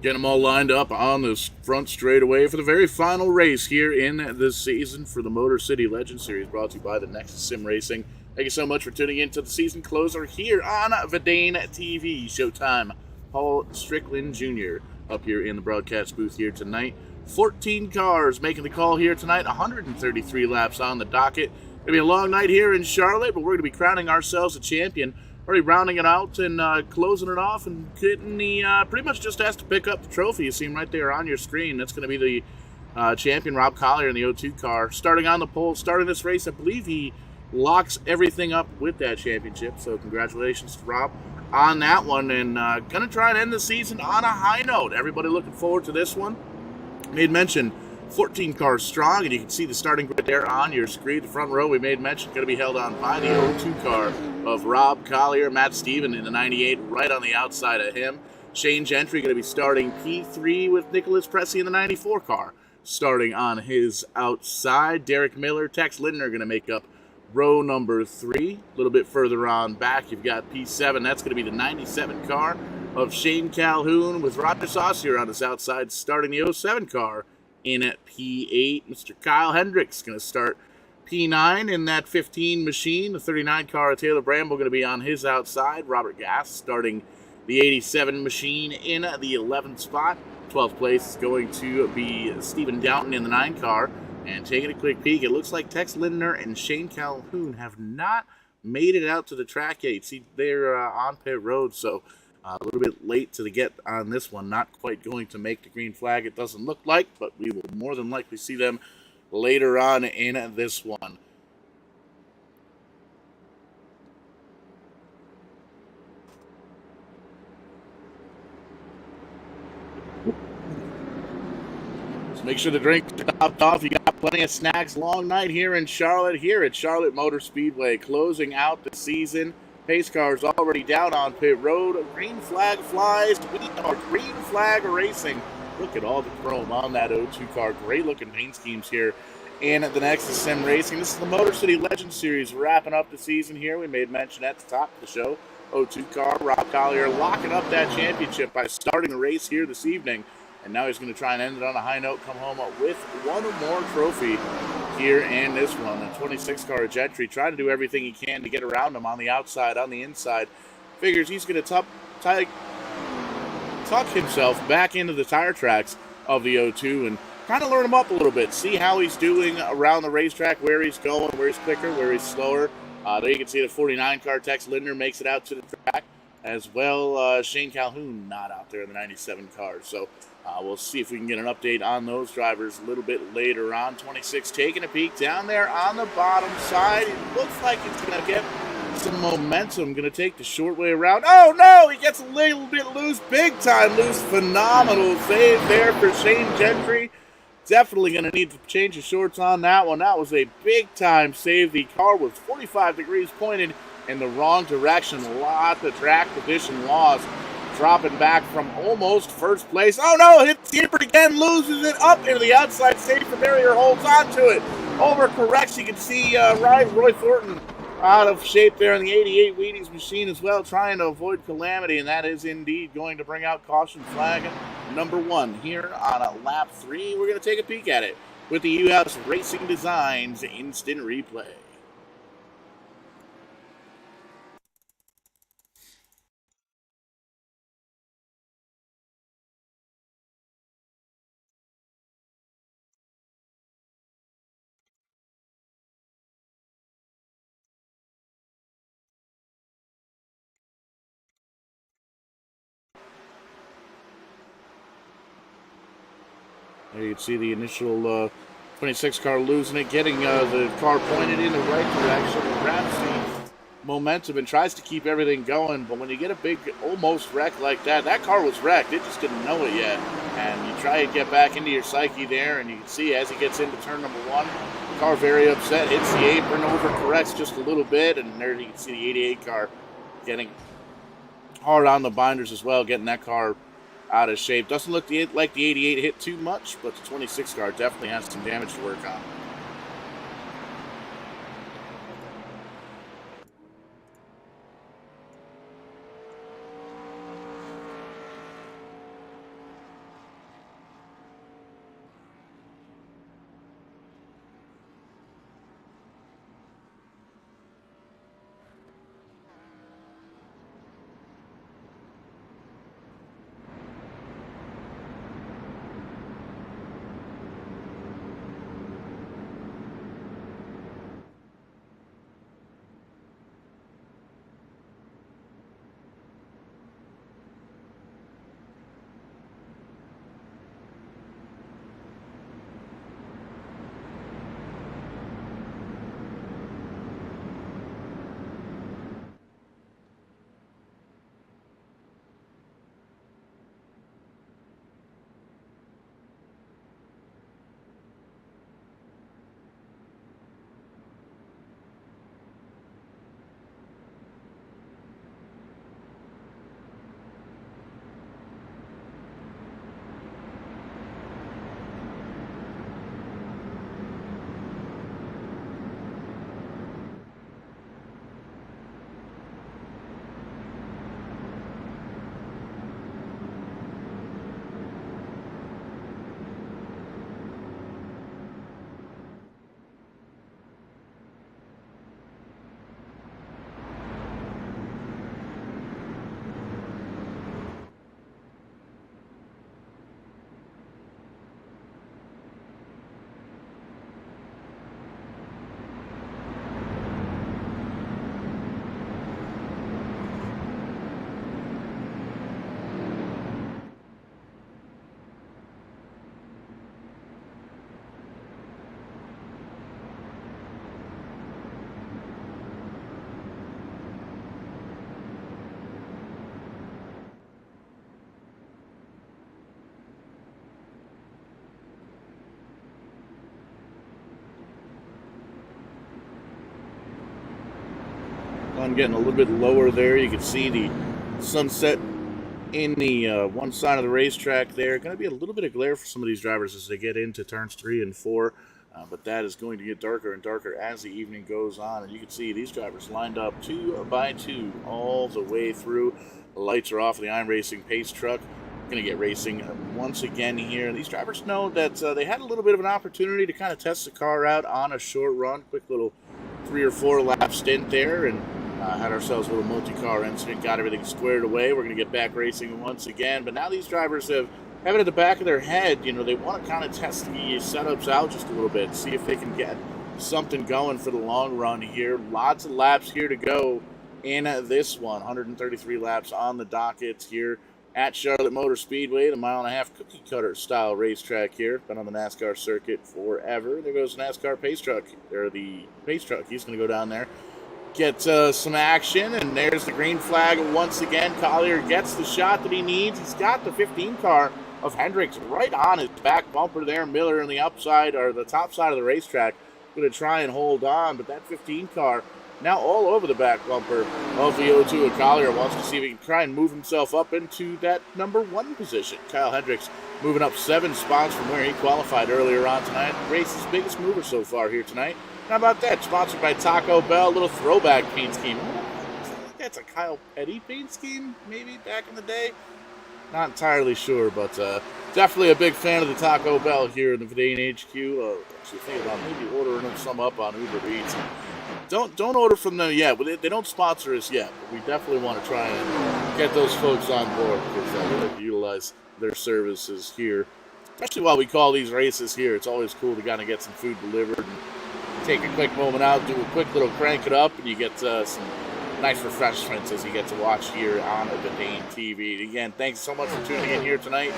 Getting them all lined up on this front straightaway for the very final race here in this season for the Motor City Legend Series, brought to you by the NEXUS Sim Racing. Thank you so much for tuning in to the season closer here on Vidane TV. Showtime. Paul Strickland Jr. up here in the broadcast booth here tonight. 14 cars making the call here tonight. 133 laps on the docket. Going to be a long night here in Charlotte, but we're going to be crowning ourselves a champion. Already rounding it out and closing it off and getting the pretty much just has to pick up the trophy. You see him right there on your screen. That's going to be the champion, Rob Collier, in the O2 car. Starting on the pole, starting this race, I believe he locks everything up with that championship. So congratulations to Rob on that one. And going to try and end the season on a high note. Everybody looking forward to this one. Made mention 14 cars strong, and you can see the starting grid there on your screen. The front row, we made mention, going to be held on by the O2 car of Rob Collier. Matt Steven in the 98 right on the outside of him. Shane Gentry going to be starting P3 with Nicholas Pressey in the 94 car starting on his outside. Derek Miller, Tex Lindner going to make up row number 3. A little bit further on back, you've got P7. That's going to be the 97 car of Shane Calhoun with Roger Saucier on his outside starting the 07 car in at P8. Mr. Kyle Hendricks going to start P9 in that 15 machine. The 39 car of Taylor Bramble going to be on his outside. Robert Gass starting the 87 machine in the 11th spot. 12th place is going to be Stephen Downton in the 9 car. And taking a quick peek, it looks like Tex Lindner and Shane Calhoun have not made it out to the track gate. See, they're on pit road, so a little bit late to the get on this one. Not quite going to make the green flag, it doesn't look like, but we will more than likely see them later on in this one. So make sure the drink's topped off. You got plenty of snacks. Long night here in Charlotte, here at Charlotte Motor Speedway, closing out the season. Pace cars already down on pit road. Green flag flies. We are green flag racing. Look at all the chrome on that O2 car. Great looking paint schemes here in the NEXUS Sim Racing. This is the Motor City Legend Series wrapping up the season here. We made mention at the top of the show. O2 car, Rob Collier locking up that championship by starting the race here this evening. And now he's going to try and end it on a high note, come home with one more trophy here in this one. The 26 car of Gentry trying to do everything he can to get around him on the outside, on the inside. Figures he's going to tuck himself back into the tire tracks of the O2 and kind of learn him up a little bit, see how he's doing around the racetrack, where he's going, where he's quicker, where he's slower. There you can see the 49 car Tex Lindner makes it out to the track, as well Shane Calhoun not out there in the 97 car. So we'll see if we can get an update on those drivers a little bit later on. 26 taking a peek down there on the bottom side. It looks like he's going to get some momentum. Going to take the short way around. Oh no, he gets a little bit loose, big time loose. Phenomenal save there for Shane Gentry. Definitely going to need to change his shorts on that one. That was a big time save. The car was 45 degrees pointed in the wrong direction. Lots of track position loss. Dropping back from almost first place. Oh no, hits the apron again, loses it up into the outside. Safe the barrier, holds on to it. Overcorrects. You can see Roy Thornton out of shape there in the 88 Wheaties machine as well, trying to avoid calamity, and that is indeed going to bring out caution flag number 1 here on a lap 3. We're going to take a peek at it with the U-House Racing Designs instant replay. There you can see the initial 26 car losing it, getting the car pointed in the right direction, grabs the momentum and tries to keep everything going. But when you get a big almost wreck like that, that car was wrecked. It just didn't know it yet. And you try to get back into your psyche there, and you can see as he gets into turn number one, the car very upset, hits the apron, overcorrects just a little bit, and there you can see the 88 car getting hard on the binders as well, getting that car out of shape. Doesn't look like the 88 hit too much, but the 26 car definitely has some damage to work on. Sun getting a little bit lower there. You can see the sunset in the one side of the racetrack there. Going to be a little bit of glare for some of these drivers as they get into turns 3 and 4. But that is going to get darker and darker as the evening goes on. And you can see these drivers lined up 2 by 2 all the way through. The lights are off of the iRacing pace truck. Going to get racing once again here. These drivers know that they had a little bit of an opportunity to kind of test the car out on a short run. Quick little 3 or 4 lap stint there, and had ourselves a little multi-car incident, got everything squared away. We're going to get back racing once again. But now these drivers have it at the back of their head. You know, they want to kind of test the setups out just a little bit, see if they can get something going for the long run here. Lots of laps here to go in this one. 133 laps on the docket here at Charlotte Motor Speedway, the mile-and-a-half cookie-cutter style racetrack here. Been on the NASCAR circuit forever. There goes the NASCAR pace truck, or the pace truck. He's going to go down there, get some action, and there's the green flag once again. Collier gets the shot that he needs. He's got the 15 car of Hendricks right on his back bumper there. Miller on the upside, or the top side of the racetrack, going to try and hold on, but that 15 car now all over the back bumper of the 02 of Collier. Wants to see if he can try and move himself up into that number 1 position. Kyle Hendricks moving up 7 spots from where he qualified earlier on tonight. Race's biggest mover so far here tonight. How about that? Sponsored by Taco Bell, a little throwback paint scheme. I think that's a Kyle Petty paint scheme, maybe back in the day. Not entirely sure, but definitely a big fan of the Taco Bell here in the Vidane HQ. Actually thinking about maybe ordering some up on Uber Eats. Don't order from them yet. They don't sponsor us yet, but we definitely want to try and get those folks on board because we like to utilize their services here, especially while we call these races here. It's always cool to kind of get some food delivered and take a quick moment out, do a quick little crank it up, and you get some nice refreshments as you get to watch here on the Vidane TV. Again, thanks so much for tuning in here tonight.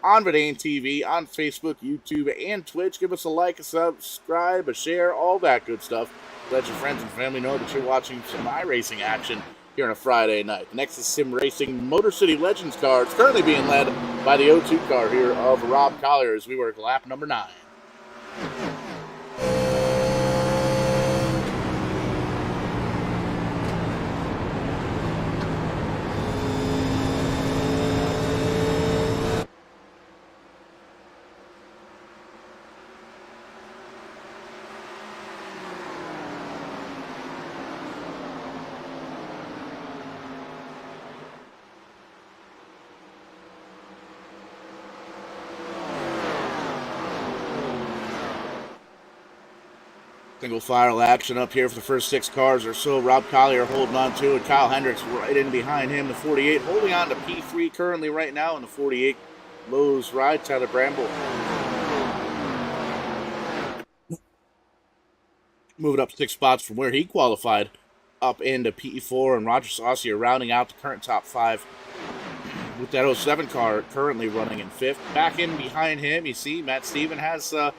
on Verdane TV, on Facebook, YouTube, and Twitch. Give us a like, a subscribe, a share, all that good stuff. Let your friends and family know that you're watching some iRacing action here on a Friday night. The Nexus Sim Racing Motor City Legends car is currently being led by the O2 car here of Rob Collier as we work lap number 9. Single file action up here for the first 6 cars or so. Rob Collier holding on to it. Kyle Hendricks right in behind him. The 48 holding on to P3 currently right now in the 48. Lowe's ride. Tyler Bramble moving up 6 spots from where he qualified up into P4. And Roger Saucier rounding out the current top 5 with that 07 car currently running in 5th. Back in behind him, you see Matt Steven has a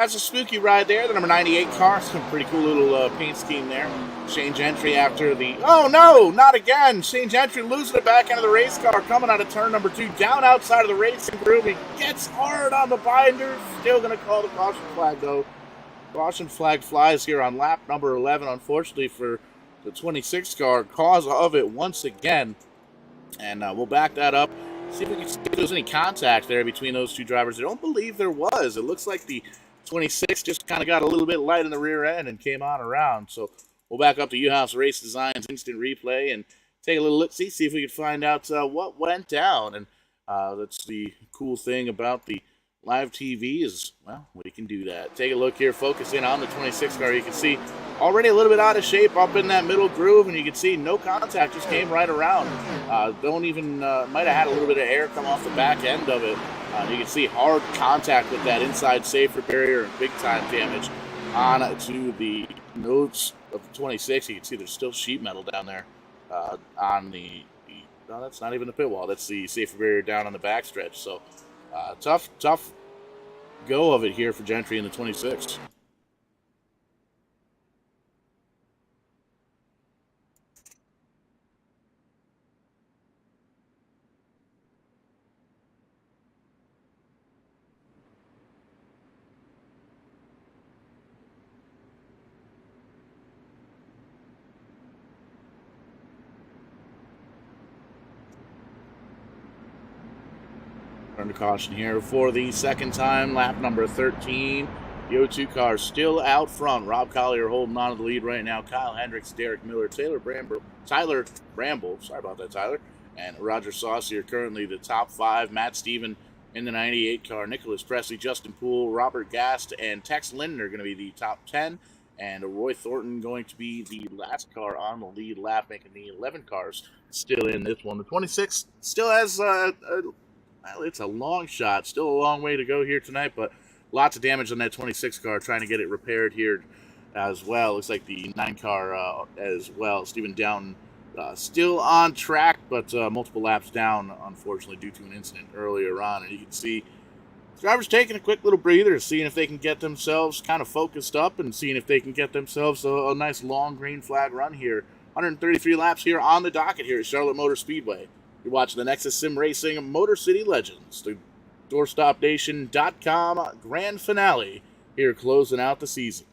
spooky ride there. The number 98 car, some pretty cool little paint scheme there. Shane Gentry after the... Oh, no, not again. Shane Gentry losing it back into the race car, coming out of turn number 2, down outside of the racing groove. He gets hard on the binder. Still going to call the caution flag, though. Caution flag flies here on lap number 11, unfortunately, for the 26 car. Cause of it once again. And we'll back that up. See if we can see if there's any contact there between those two drivers. I don't believe there was. It looks like the 26 just kind of got a little bit light in the rear end and came on around. So we'll back up to U-House Race Designs Instant Replay and take a little look-see, see if we can find out what went down. And that's the cool thing about the live TV is, well, we can do that. Take a look here, focus in on the 26 car. You can see already a little bit out of shape up in that middle groove, and you can see no contact, just came right around. Might have had a little bit of air come off the back end of it. You can see hard contact with that inside safety barrier and big time damage on to the notes of the 26. You can see there's still sheet metal down there on the no, that's not even the pit wall. That's the safety barrier down on the backstretch. So tough go of it here for Gentry in the 26. Turn to caution here for the second time, lap number 13. The O2 car still out front. Rob Collier holding on to the lead right now. Kyle Hendricks, Derek Miller, Tyler Bramble, sorry about that, Tyler, and Roger Saucier currently the top 5. Matt Steven in the 98 car. Nicholas Presley, Justin Poole, Robert Gast, and Tex Linden are going to be the top 10. And Roy Thornton going to be the last car on the lead lap, making the 11 cars still in this one. The 26 still has well, it's a long shot. Still a long way to go here tonight, but lots of damage on that 26 car. Trying to get it repaired here as well. Looks like the 9 car as well. Stephen Downton still on track, but multiple laps down, unfortunately, due to an incident earlier on. And you can see drivers taking a quick little breather, seeing if they can get themselves kind of focused up and seeing if they can get themselves a nice long green flag run here. 133 laps here on the docket here at Charlotte Motor Speedway. You're watching the Nexus Sim Racing Motor City Legends, the DoorstopNation.com grand finale here closing out the season.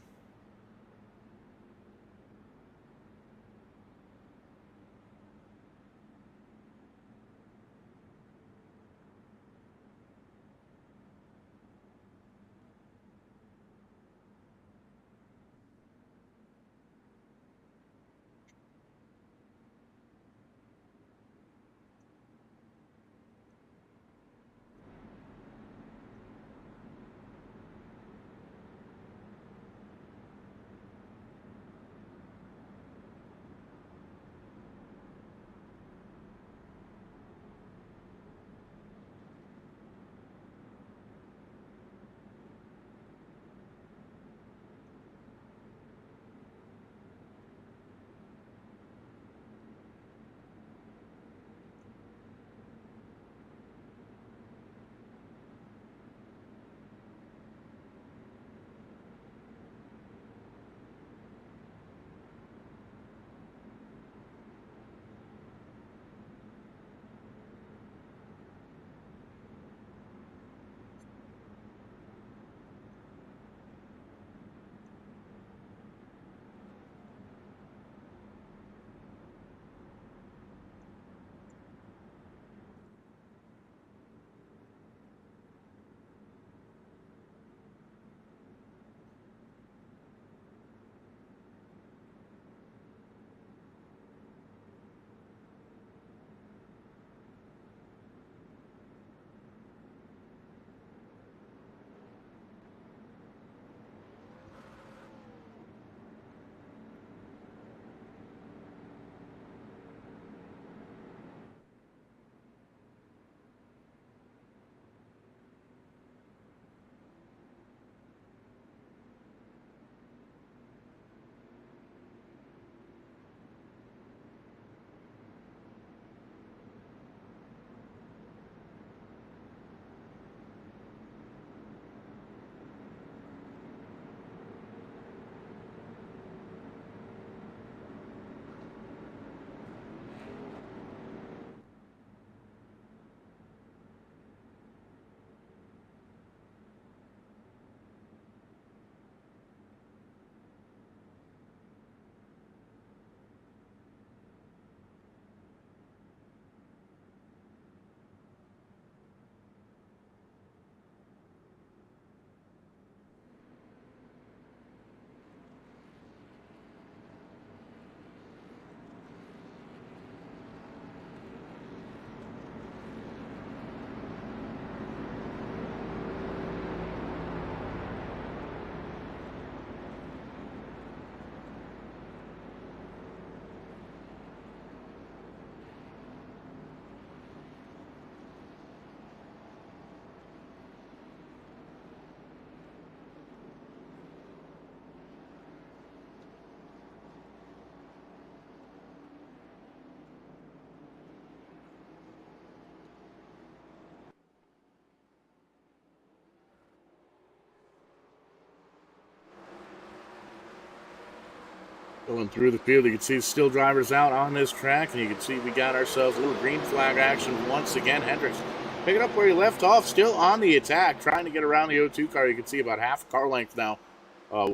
Going through the field, you can see still drivers out on this track, and you can see we got ourselves a little green flag action once again. Hendricks picking up where he left off, still on the attack, trying to get around the O2 car. You can see about half a car length now,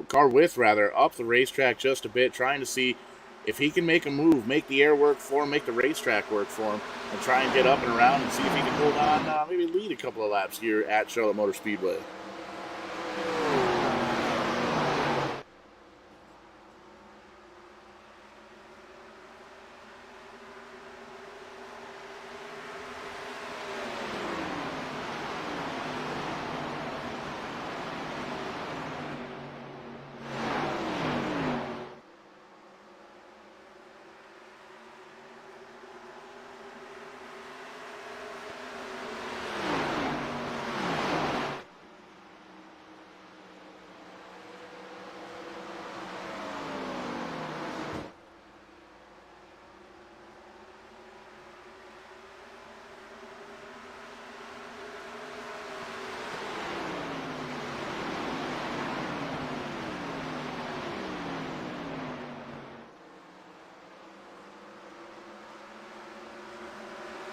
car width rather, up the racetrack just a bit, trying to see if he can make a move, make the air work for him, make the racetrack work for him, and try and get up and around and see if he can hold on, maybe lead a couple of laps here at Charlotte Motor Speedway.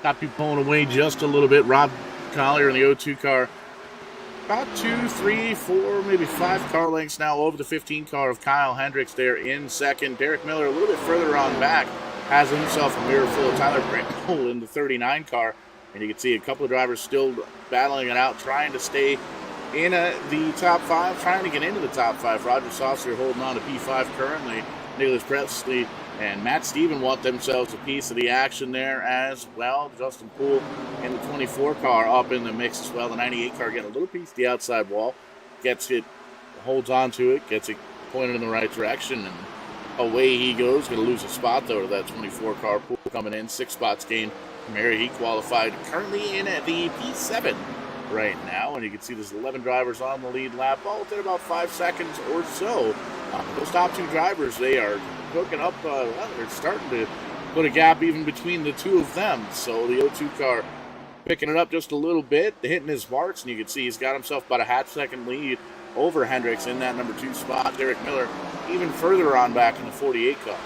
Got you pulling away just a little bit. Rob Collier in the O2 car. About 2, 3, 4, maybe 5 car lengths now over the 15 car of Kyle Hendricks there in second. Derek Miller a little bit further on back has himself a mirror full of Tyler Bramble in the 39 car. And you can see a couple of drivers still battling it out, trying to stay in the top 5, trying to get into the top 5. Roger Saucer holding on to P5 currently. Nicholas Presley and Matt Steven want themselves a piece of the action there as well. Justin Poole in the 24 car up in the mix as well. The 98 car getting a little piece of the outside wall. Gets it, holds on to it, gets it pointed in the right direction, and away he goes. Going to lose a spot, though, to that 24 car. Poole coming in, 6 spots gained from here. He qualified currently in at the P7 right now, and you can see there's 11 drivers on the lead lap, all within about 5 seconds or so. Those top 2 drivers, they are hooking up, they're starting to put a gap even between the 2 of them. So the O2 car picking it up just a little bit, hitting his marks, and you can see he's got himself about a half-second lead over Hendricks in that number 2 spot. Derek Miller even further on back in the 48 car.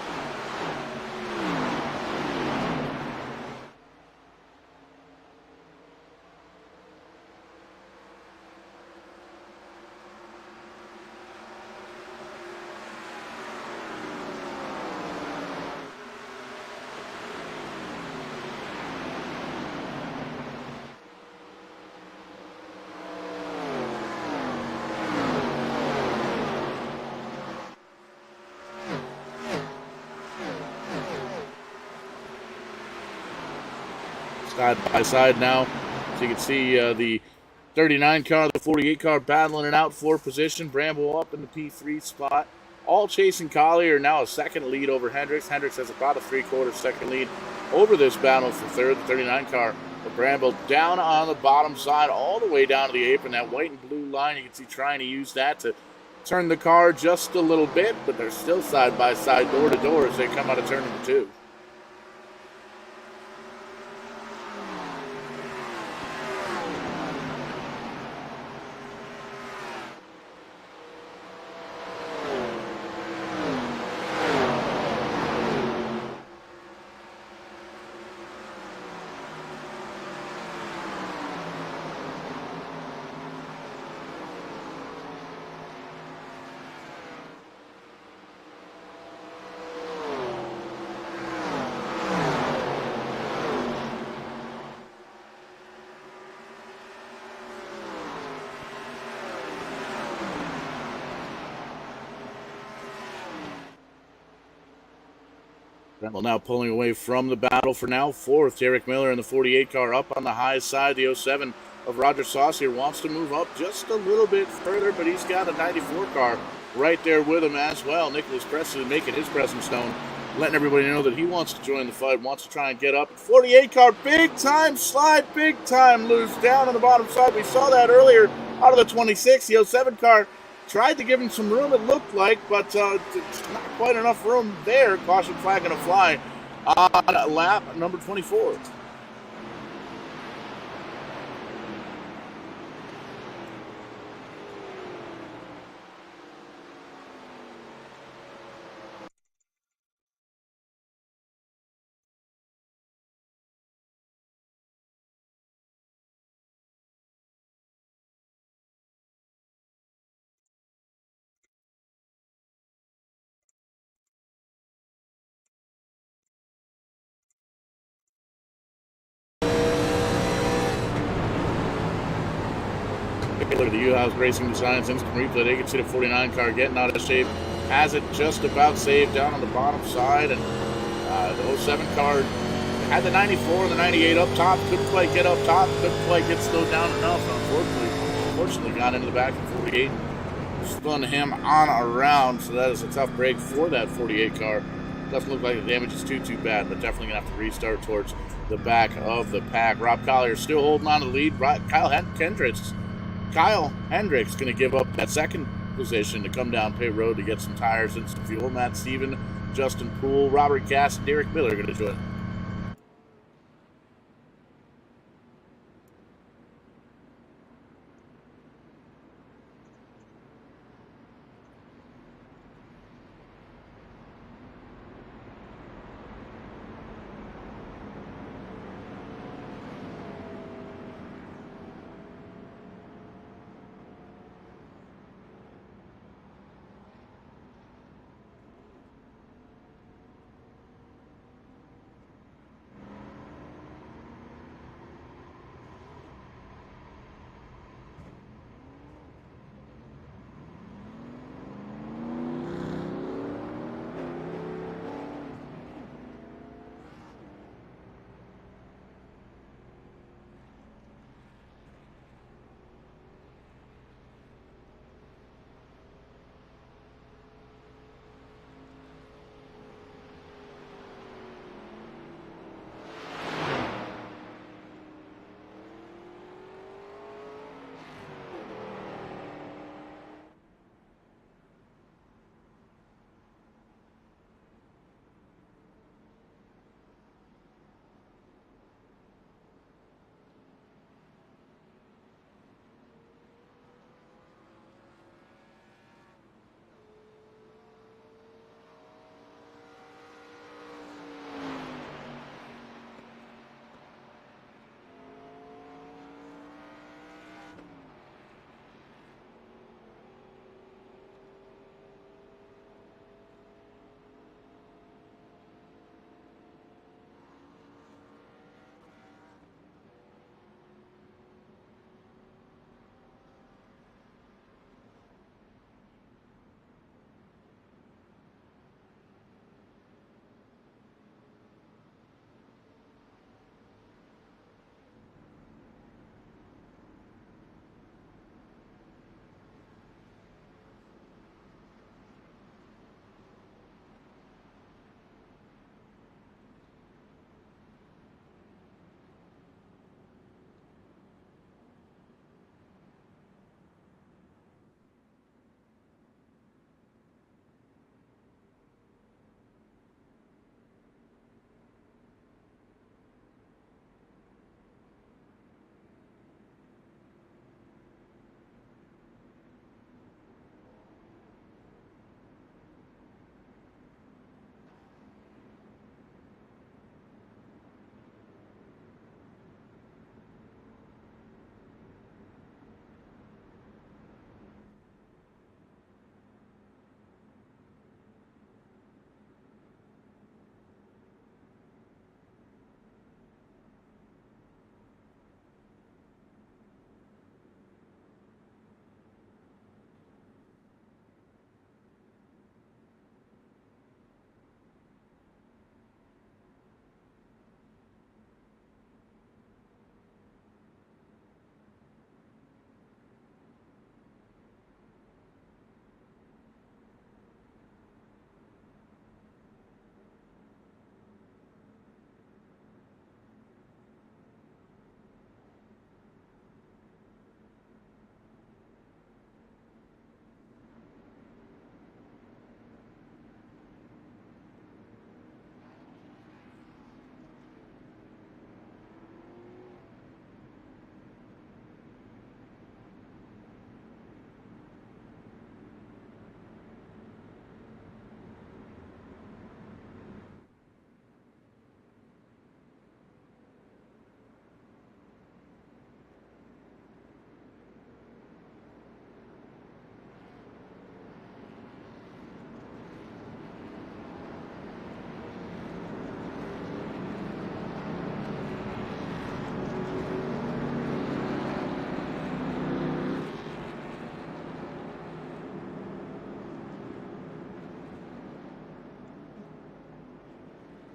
Side by side now. So you can see the 39 car, the 48 car battling it out for position. Bramble up in the P3 spot. All chasing Collier, now a second lead over Hendricks. Hendricks has about a 3/4 second lead over this battle for third. The 39 car, but Bramble down on the bottom side, all the way down to the apron. That white and blue line, you can see trying to use that to turn the car just a little bit, but they're still side by side, door to door as they come out of turn number 2. Bramble now pulling away from the battle for now. 4th, Derek Miller in the 48 car up on the high side. The 07 of Roger Saucier wants to move up just a little bit further, but he's got a 94 car right there with him as well. Nicholas Presley making his presence known, letting everybody know that he wants to join the fight, wants to try and get up. 48 car, big time slide, big time loose down on the bottom side. We saw that earlier out of the 26. The 07 car tried to give him some room, it looked like, but not quite enough room there. Caution flag going to fly on lap number 24. Look at the U-House Racing Designs instant replay. They can see the 49 car getting out of shape. Has it just about saved down on the bottom side. And the 07 car had the 94 and the 98 up top. Couldn't quite get up top. Couldn't quite get slowed down enough. Unfortunately got into the back of 48. Spun him on around. So that is a tough break for that 48 car. Doesn't look like the damage is too bad, but definitely going to have to restart towards the back of the pack. Rob Collier still holding on to the lead. Kyle Hendricks going to give up that second position to come down pit road to get some tires and some fuel. Matt Steven, Justin Poole, Robert Cass, and Derek Miller are going to join.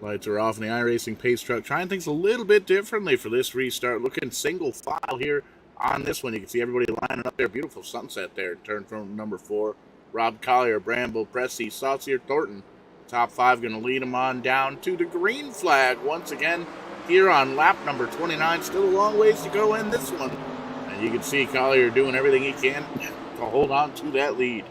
Lights are off in the iRacing pace truck. Trying things a little bit differently for this restart. Looking single file here on this one. You can see everybody lining up there. Beautiful sunset there. Turn from number 4. Rob Collier, Bramble, Pressy, Saucier, Thornton. Top 5 going to lead them on down to the green flag once again here on lap number 29. Still a long ways to go in this one. And you can see Collier doing everything he can to hold on to that lead.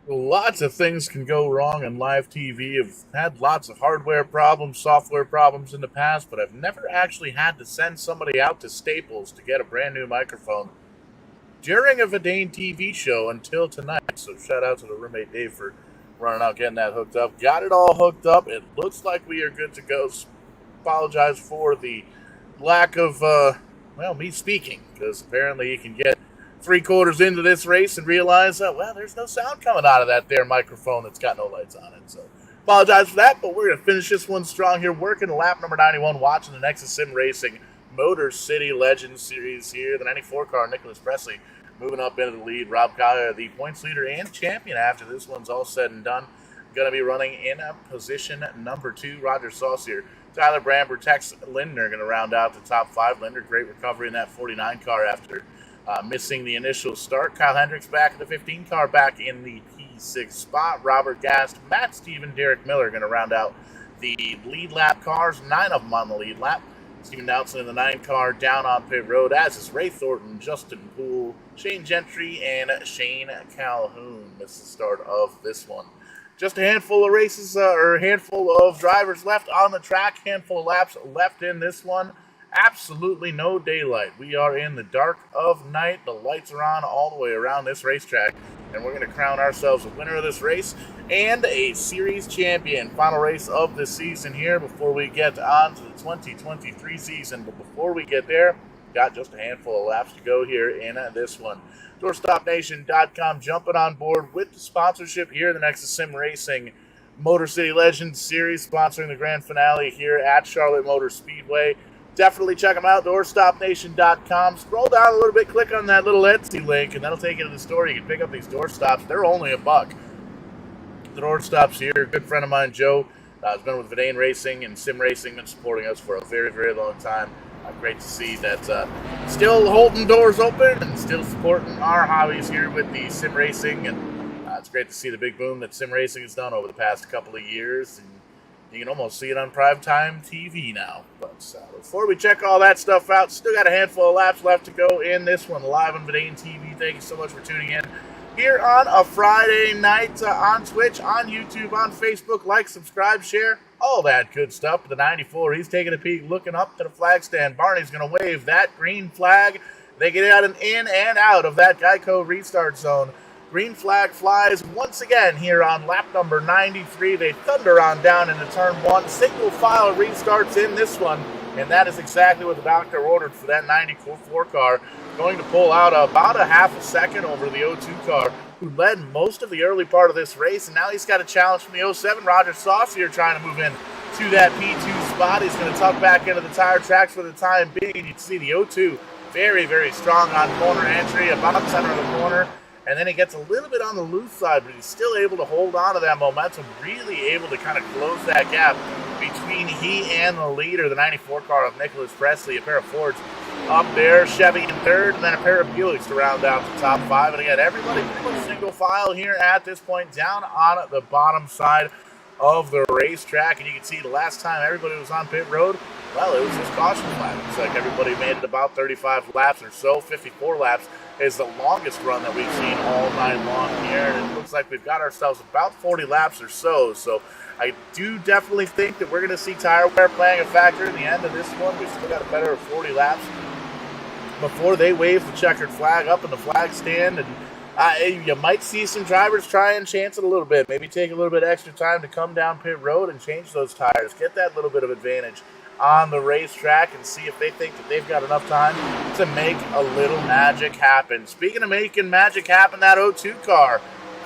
Lots of things can go wrong in live TV. I've had lots of hardware problems, software problems in the past, but I've never actually had to send somebody out to Staples to get a brand new microphone during a Verdane TV show until tonight. So shout out to the roommate Dave for running out, getting that hooked up. Got it all hooked up. It looks like we are good to go. Apologize for the lack of, me speaking, because apparently you can get three-quarters into this race and realize that, there's no sound coming out of that there microphone that's got no lights on it. So apologize for that, but we're going to finish this one strong here, working lap number 91, watching the NEXUS Sim Racing Motor City Legends Series here. The 94 car, Nicholas Presley, moving up into the lead. Rob Collier, the points leader and champion after this one's all said and done, going to be running in position number 2. Roger Saucier, Tyler Bramber, Tex Lindner going to round out the top 5. Lindner, great recovery in that 49 car after missing the initial start. Kyle Hendricks back in the 15 car, back in the P6 spot. Robert Gast, Matt Steven, Derek Miller going to round out the lead lap cars. 9 of them on the lead lap. Steven Downson in the 9 car down on pit road, as is Ray Thornton, Justin Poole, Shane Gentry, and Shane Calhoun. Missed the start of this one. Just a handful of races, or a handful of drivers left on the track, handful of laps left in this one. Absolutely no daylight. We are in the dark of night. The lights are on all the way around this racetrack, and we're going to crown ourselves a winner of this race and a series champion. Final race of the season here before we get on to the 2023 season. But before we get there, got just a handful of laps to go here in this one. DoorstopNation.com jumping on board with the sponsorship here, the NEXUS Sim Racing Motor City Legends Series, sponsoring the grand finale here at Charlotte Motor Speedway. Definitely check them out, DoorstopNation.com. Scroll down a little bit, click on that little Etsy link, and that'll take you to the store. You can pick up these doorstops. They're only $1. The doorstops here, a good friend of mine, Joe, has been with Verdane Racing and Sim Racing, been supporting us for a very, very long time. Great to see that still holding doors open and still supporting our hobbies here with the Sim Racing. And it's great to see the big boom that Sim Racing has done over the past couple of years. And you can almost see it on primetime TV now. But before we check all that stuff out, still got a handful of laps left to go in this one live on Verdane TV. Thank you so much for tuning in here on a Friday night on Twitch, on YouTube, on Facebook. Like, subscribe, share, all that good stuff. The 94, he's taking a peek, looking up to the flag stand. Barney's going to wave that green flag. They get out and in and out of that Geico restart zone. Green flag flies once again here on lap number 93. They thunder on down into turn 1. Single file restarts in this one, and that is exactly what the doctor ordered for that 94 car. Going to pull out about a half a second over the 02 car, who led most of the early part of this race, and now he's got a challenge from the 07. Roger Saucier trying to move in to that P2 spot. He's going to tuck back into the tire tracks for the time being. You can see the 02 very, very strong on corner entry, about center of the corner. And then he gets a little bit on the loose side, but he's still able to hold on to that momentum, really able to kind of close that gap between he and the leader, the 94 car of Nicholas Presley. A pair of Fords up there, Chevy in third, and then a pair of Buicks to round out the top 5. And again, everybody pretty much single file here at this point, down on the bottom side of the racetrack. And you can see the last time everybody was on pit road, well, it was just caution lap. Looks like everybody made it about 35 laps or so. 54 laps is the longest run that we've seen all night long here. And it looks like we've got ourselves about 40 laps or so. So I do definitely think that we're going to see tire wear playing a factor in the end of this one. We've still got a better 40 laps before they wave the checkered flag up in the flag stand. And you might see some drivers try and chance it a little bit. Maybe take a little bit extra time to come down pit road and change those tires. Get that little bit of advantage on the racetrack and see if they think that they've got enough time to make a little magic happen. Speaking of making magic happen, that 02 car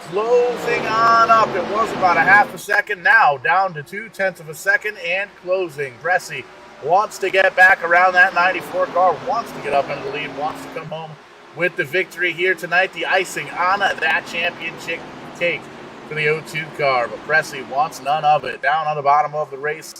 closing on up. It was about a half a second, now down to 0.2 of a second and closing. Bressy wants to get back around that 94 car, wants to get up into the lead, wants to come home with the victory here tonight. The icing on that championship cake for the 02 car, but Bressy wants none of it. Down on the bottom of the race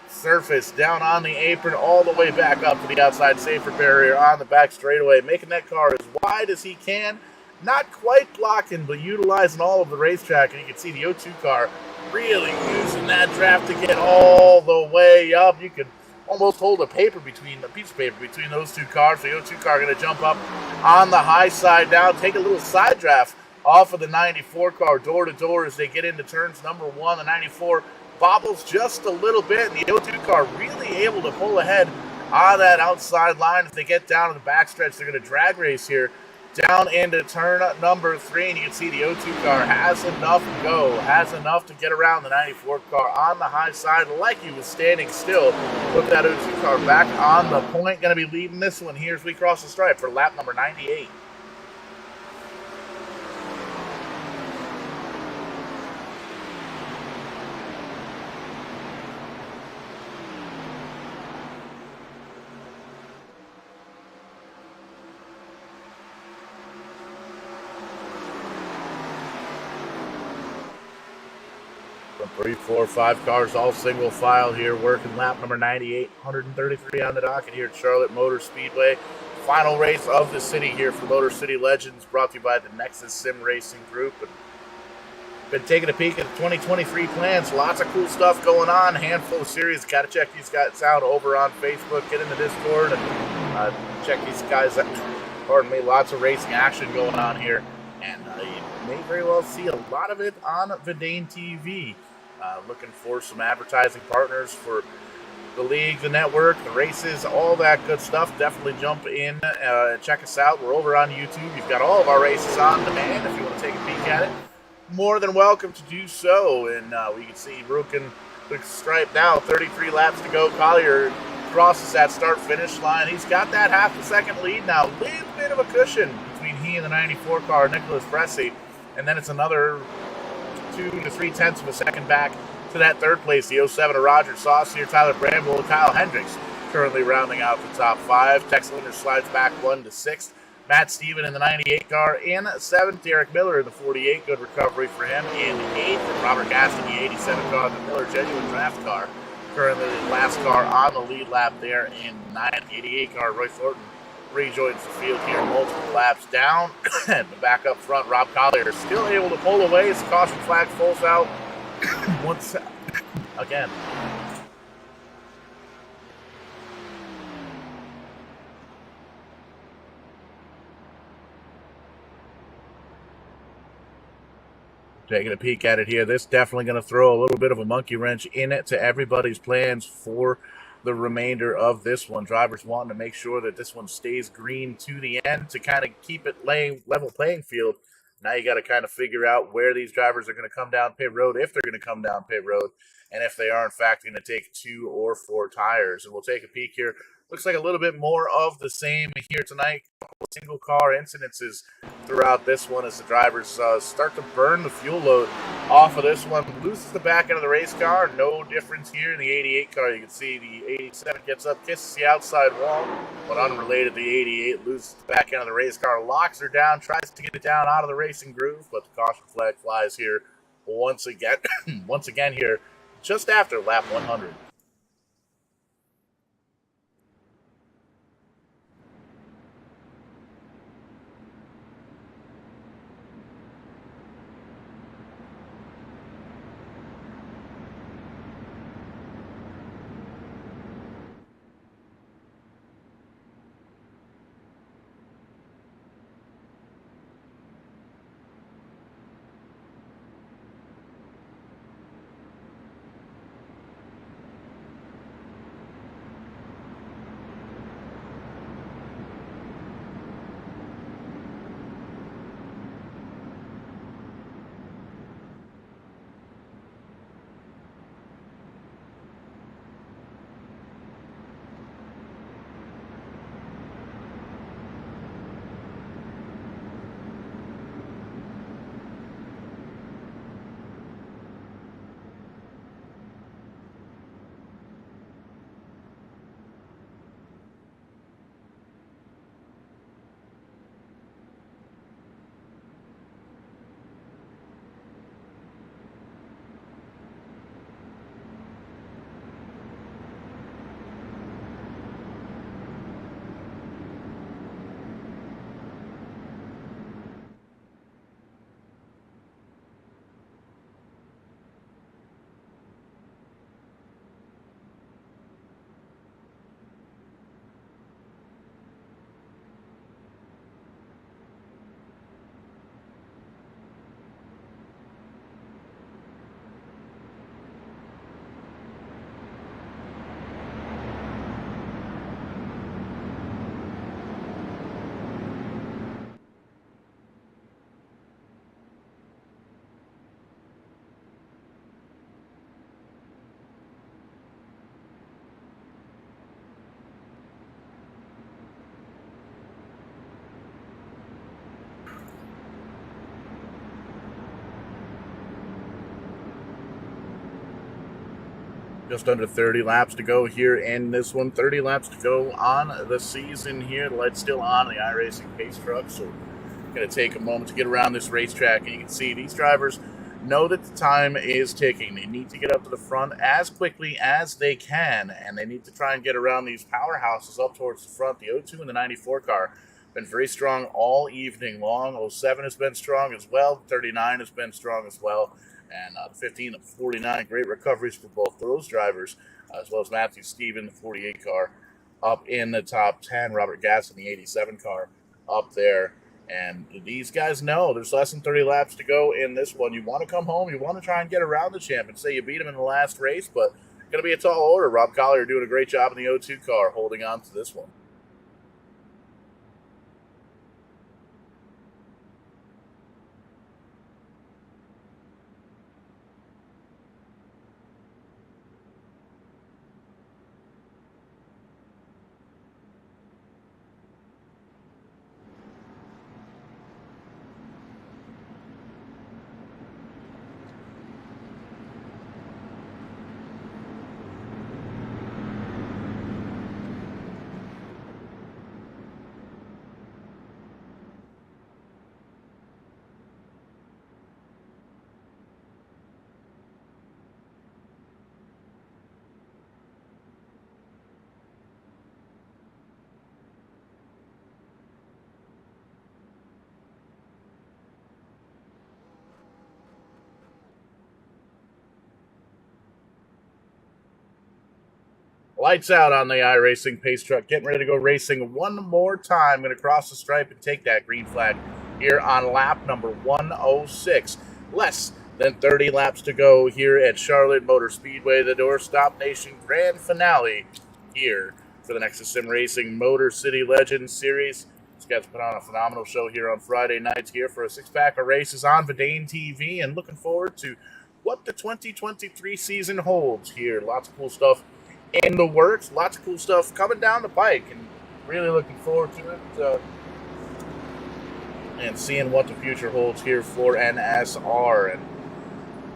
surface, down on the apron, all the way back up to the outside safer barrier on the back straightaway, making that car as wide as he can. Not quite blocking, but utilizing all of the racetrack. And you can see the 02 car really using that draft to get all the way up. You could almost hold a piece of paper between those two cars. The 02 car going to jump up on the high side down, take a little side draft off of the 94 car door to door as they get into turns number 1. The 94 bobbles just a little bit, and the 02 car really able to pull ahead on that outside line. If they get down to the backstretch, they're going to drag race here down into turn number 3, and you can see the 02 car has enough go, has enough to get around the 94 car on the high side like he was standing still. Put that 02 car back on the point. Going to be leading this one here as we cross the stripe for lap number 98. From 3, 4, 5 cars, all single file here, working lap number 98, 133 on the docket here at Charlotte Motor Speedway. Final race of the city here for Motor City Legends, brought to you by the NEXUS Sim Racing Group. And been taking a peek at the 2023 plans. Lots of cool stuff going on. Handful of series. Got to check these guys out over on Facebook. Get in the Discord and check these guys out. Pardon me. Lots of racing action going on here. And you may very well see a lot of it on Vidane TV. Looking for some advertising partners for the league, the network, the races, all that good stuff. Definitely jump in and check us out. We're over on YouTube. You've got all of our races on demand if you want to take a peek at it. More than welcome to do so. And we can see Rukin looks striped now. 33 laps to go. Collier crosses that start-finish line. He's got that half a second lead now. A little bit of a cushion between he and the 94 car, Nicholas Bresci. And then it's another 2 to 3/10 of a second back to that third place. The 07 of Roger Saucier, Tyler Bramble, and Kyle Hendricks currently rounding out the top 5. Tex Linder slides back 1 to 6th. Matt Steven in the 98 car in 7th. Derek Miller in the 48. Good recovery for him in 8th. And Robert Gast in the 87 car, the Miller Genuine Draft car. Currently the last car on the lead lap there in 9th. 88 car, Roy Thornton rejoins the field here, multiple laps down. And back up front, Rob Collier still able to pull away as the caution flag falls out once again. Taking a peek at it here, this definitely going to throw a little bit of a monkey wrench in it to everybody's plans for the remainder of this one. Drivers wanting to make sure that this one stays green to the end to kind of keep it level playing field. Now you got to kind of figure out where these drivers are going to come down pit road, if they're going to come down pit road, and if they are, in fact, going to take 2 or 4 tires. And we'll take a peek here. Looks like a little bit more of the same here tonight. Single car incidences throughout this one as the drivers start to burn the fuel load off of this one. Loses the back end of the race car. No difference here in the 88 car. You can see the 87 gets up, kisses the outside wall, but unrelated, the 88 loses the back end of the race car, locks her down, tries to get it down out of the racing groove, but the caution flag flies here once again. Once again here, just after lap 100. Just under 30 laps to go here in this one. 30 laps to go on the season here. The light's still on the iRacing pace truck, so going to take a moment to get around this racetrack. And you can see these drivers know that the time is ticking. They need to get up to the front as quickly as they can, and they need to try and get around these powerhouses up towards the front. The 02 and the 94 car been very strong all evening long. 07 has been strong as well. 39 has been strong as well. And the 15 and 49, great recoveries for both those drivers, as well as Matthew Stephen, the 48 car, up in the top 10. Robert Gasson, the 87 car, up there. And these guys know there's less than 30 laps to go in this one. You want to come home. You want to try and get around the champ and say you beat him in the last race, but it's going to be a tall order. Rob Collier doing a great job in the 02 car, holding on to this one. Lights out on the iRacing pace truck. Getting ready to go racing one more time. Going to cross the stripe and take that green flag here on lap number 106. Less than 30 laps to go here at Charlotte Motor Speedway, the Doorstop Nation Grand Finale here for the NEXUS Sim Racing Motor City Legends Series. These guys put on a phenomenal show here on Friday nights here for a six-pack of races on Vidane TV, and looking forward to what the 2023 season holds here. Lots of cool stuff in the works, lots of cool stuff coming down the pike, and really looking forward to it and seeing what the future holds here for NSR. And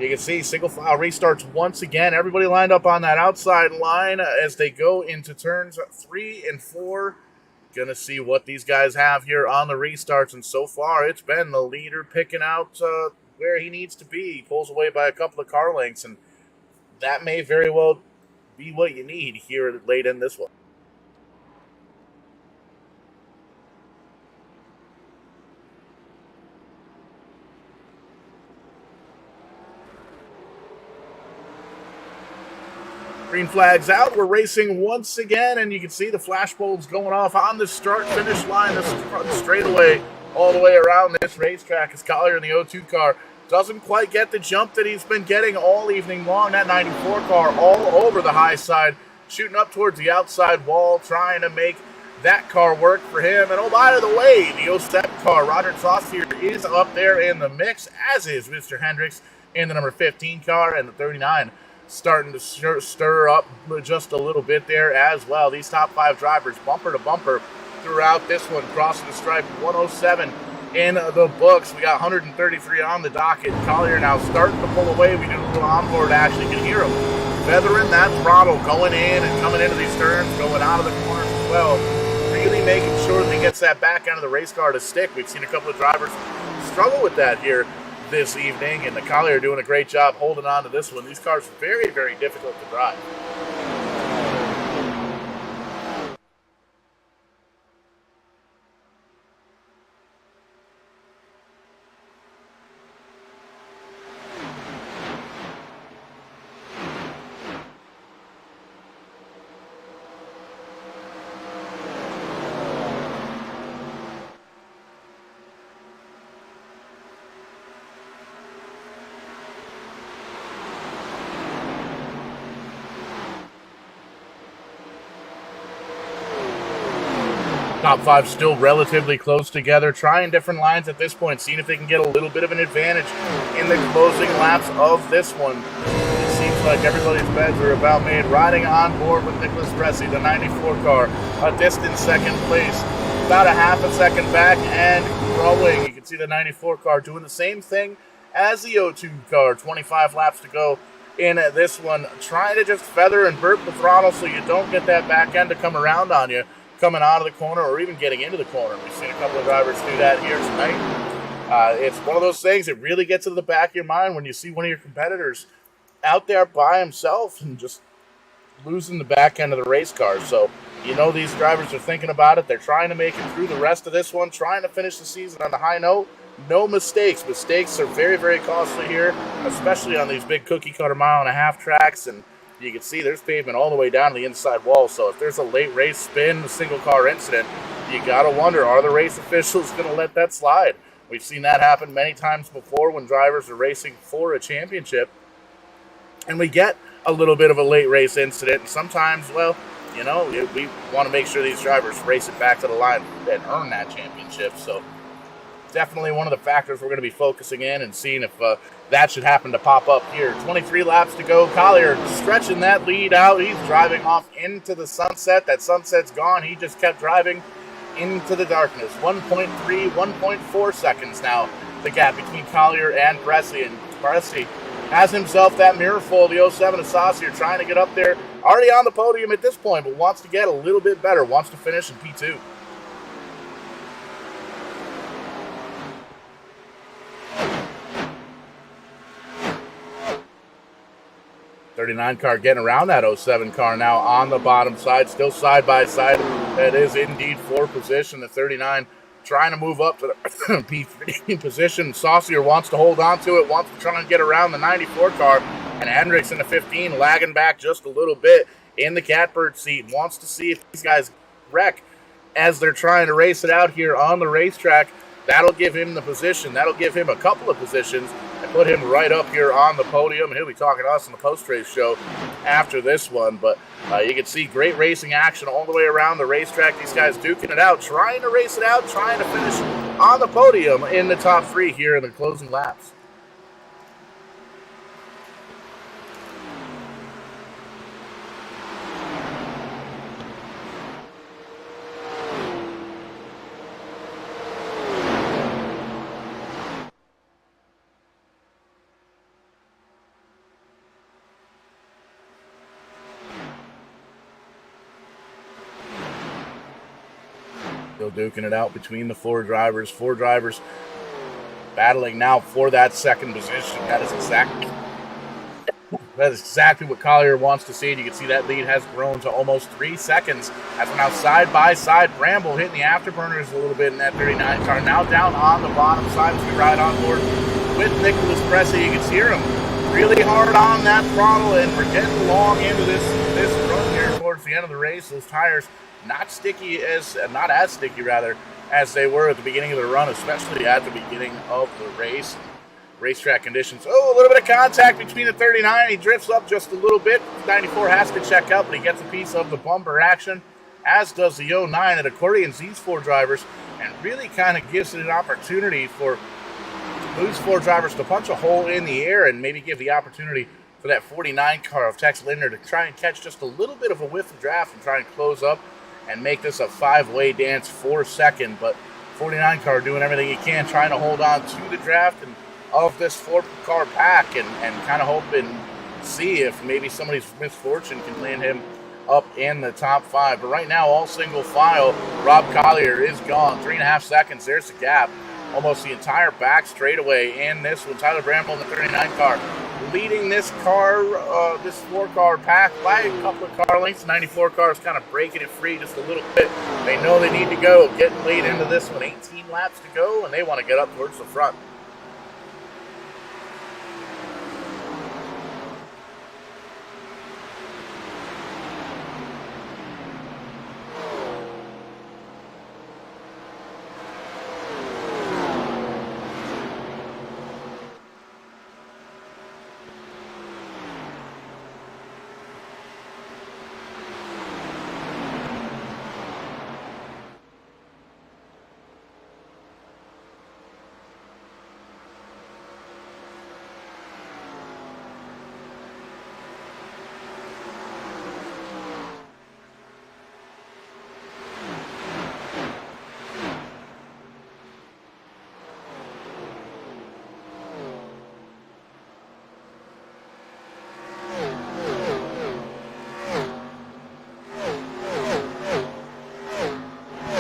you can see single file restarts once again. Everybody lined up on that outside line as they go into turns 3 and 4. Gonna see what these guys have here on the restarts, and so far it's been the leader picking out where he needs to be. He pulls away by a couple of car lengths, and that may very well be what you need here late in this one. Green flag's out. We're racing once again, and you can see the flashbulbs going off on the start-finish line. This is straightaway all the way around this racetrack as Collier in the 02 car doesn't quite get the jump that he's been getting all evening long. That 94 car all over the high side, shooting up towards the outside wall, trying to make that car work for him. And oh, by the way, the 07 car, Roger Trost here, is up there in the mix, as is Mr. Hendricks in the number 15 car, and the 39 starting to stir up just a little bit there as well. These top 5 drivers, bumper to bumper throughout this one, crossing the stripe. 107 in the books. We got 133 on the docket. Collier now starting to pull away. We did a little onboard action. You can hear him feathering that throttle, going in and coming into these turns, going out of the corners as well. Really making sure that he gets that back end of the race car to stick. We've seen a couple of drivers struggle with that here this evening, and the Collier doing a great job holding on to this one. These cars are very, very difficult to drive. Top 5 still relatively close together, trying different lines at this point, seeing if they can get a little bit of an advantage in the closing laps of this one. It seems like everybody's beds are about made. Riding on board with Nicholas Pressey, the 94 car, a distant second place, about a half a second back and growing. You can see the 94 car doing the same thing as the 02 car. 25 laps to go in this one, trying to just feather and burp the throttle so you don't get that back end to come around on you coming out of the corner or even getting into the corner. We've seen a couple of drivers do that here tonight. It's one of those things that really gets into the back of your mind when you see one of your competitors out there by himself and just losing the back end of the race car. So you know these drivers are thinking about it. They're trying to make it through the rest of this one, trying to finish the season on a high note. No mistakes. Mistakes are very, very costly here, especially on these big cookie-cutter mile-and-a-half tracks. And you can see there's pavement all the way down to the inside wall. So if there's a late race spin, a single-car incident, you got to wonder, are the race officials going to let that slide? We've seen that happen many times before when drivers are racing for a championship. And we get a little bit of a late race incident. And sometimes, well, you know, we want to make sure these drivers race it back to the line and earn that championship. So definitely one of the factors we're going to be focusing in and seeing if that should happen to pop up here. 23 laps to go. Collier stretching that lead out. He's driving off into the sunset. That sunset's gone. He just kept driving into the darkness. 1.3, 1.4 seconds now, the gap between Collier and Bressy. And Bressy has himself that mirror full, the 07 of Saucier, trying to get up there. Already on the podium at this point, but wants to get a little bit better. Wants to finish in P2. 39 car getting around that 07 car now on the bottom side, still side by side. That is indeed for position. The 39 trying to move up to the P3 position. Saucier wants to hold on to it, wants to try and get around the 94 car. And Hendricks in the 15 lagging back just a little bit in the catbird seat. Wants to see if these guys wreck as they're trying to race it out here on the racetrack. That'll give him the position. That'll give him a couple of positions and put him right up here on the podium. And he'll be talking to us in the post-race show after this one. But you can see great racing action all the way around the racetrack. These guys duking it out, trying to race it out, trying to finish on the podium in the top three here in the closing laps. Still duking it out between the four drivers. Four drivers battling now for that second position. That is exactly what Collier wants to see. And you can see that lead has grown to almost 3 seconds as we're now side by side. Bramble hitting the afterburners a little bit in that 39 car. Now down on the bottom side as we ride on board with Nicholas Bressy. You can hear him really hard on that throttle, and we're getting long into this run here towards the end of the race. Those tires not as sticky as they were at the beginning of the run, especially at the beginning of the race. Racetrack conditions. Oh, a little bit of contact between the 39. He drifts up just a little bit. 94 has to check up, but he gets a piece of the bumper action, as does the 09. It accordions these four drivers and really kind of gives it an opportunity for those four drivers to punch a hole in the air and maybe give the opportunity for that 49 car of Tex Linder to try and catch just a little bit of a whiff of draft and try and close up and make this a five-way dance for second. But 49 car doing everything he can, trying to hold on to the draft and of this four-car pack and kind of hope and see if maybe somebody's misfortune can land him up in the top five. But right now, all single file, Rob Collier is gone. 3.5 seconds, there's the gap. Almost the entire back straightaway in this one. Tyler Bramble in the 39 car leading this car, this four-car pack by a couple of car lengths. 94 car is kind of breaking it free just a little bit. They know they need to go, getting late into this one. 18 laps to go, and they want to get up towards the front.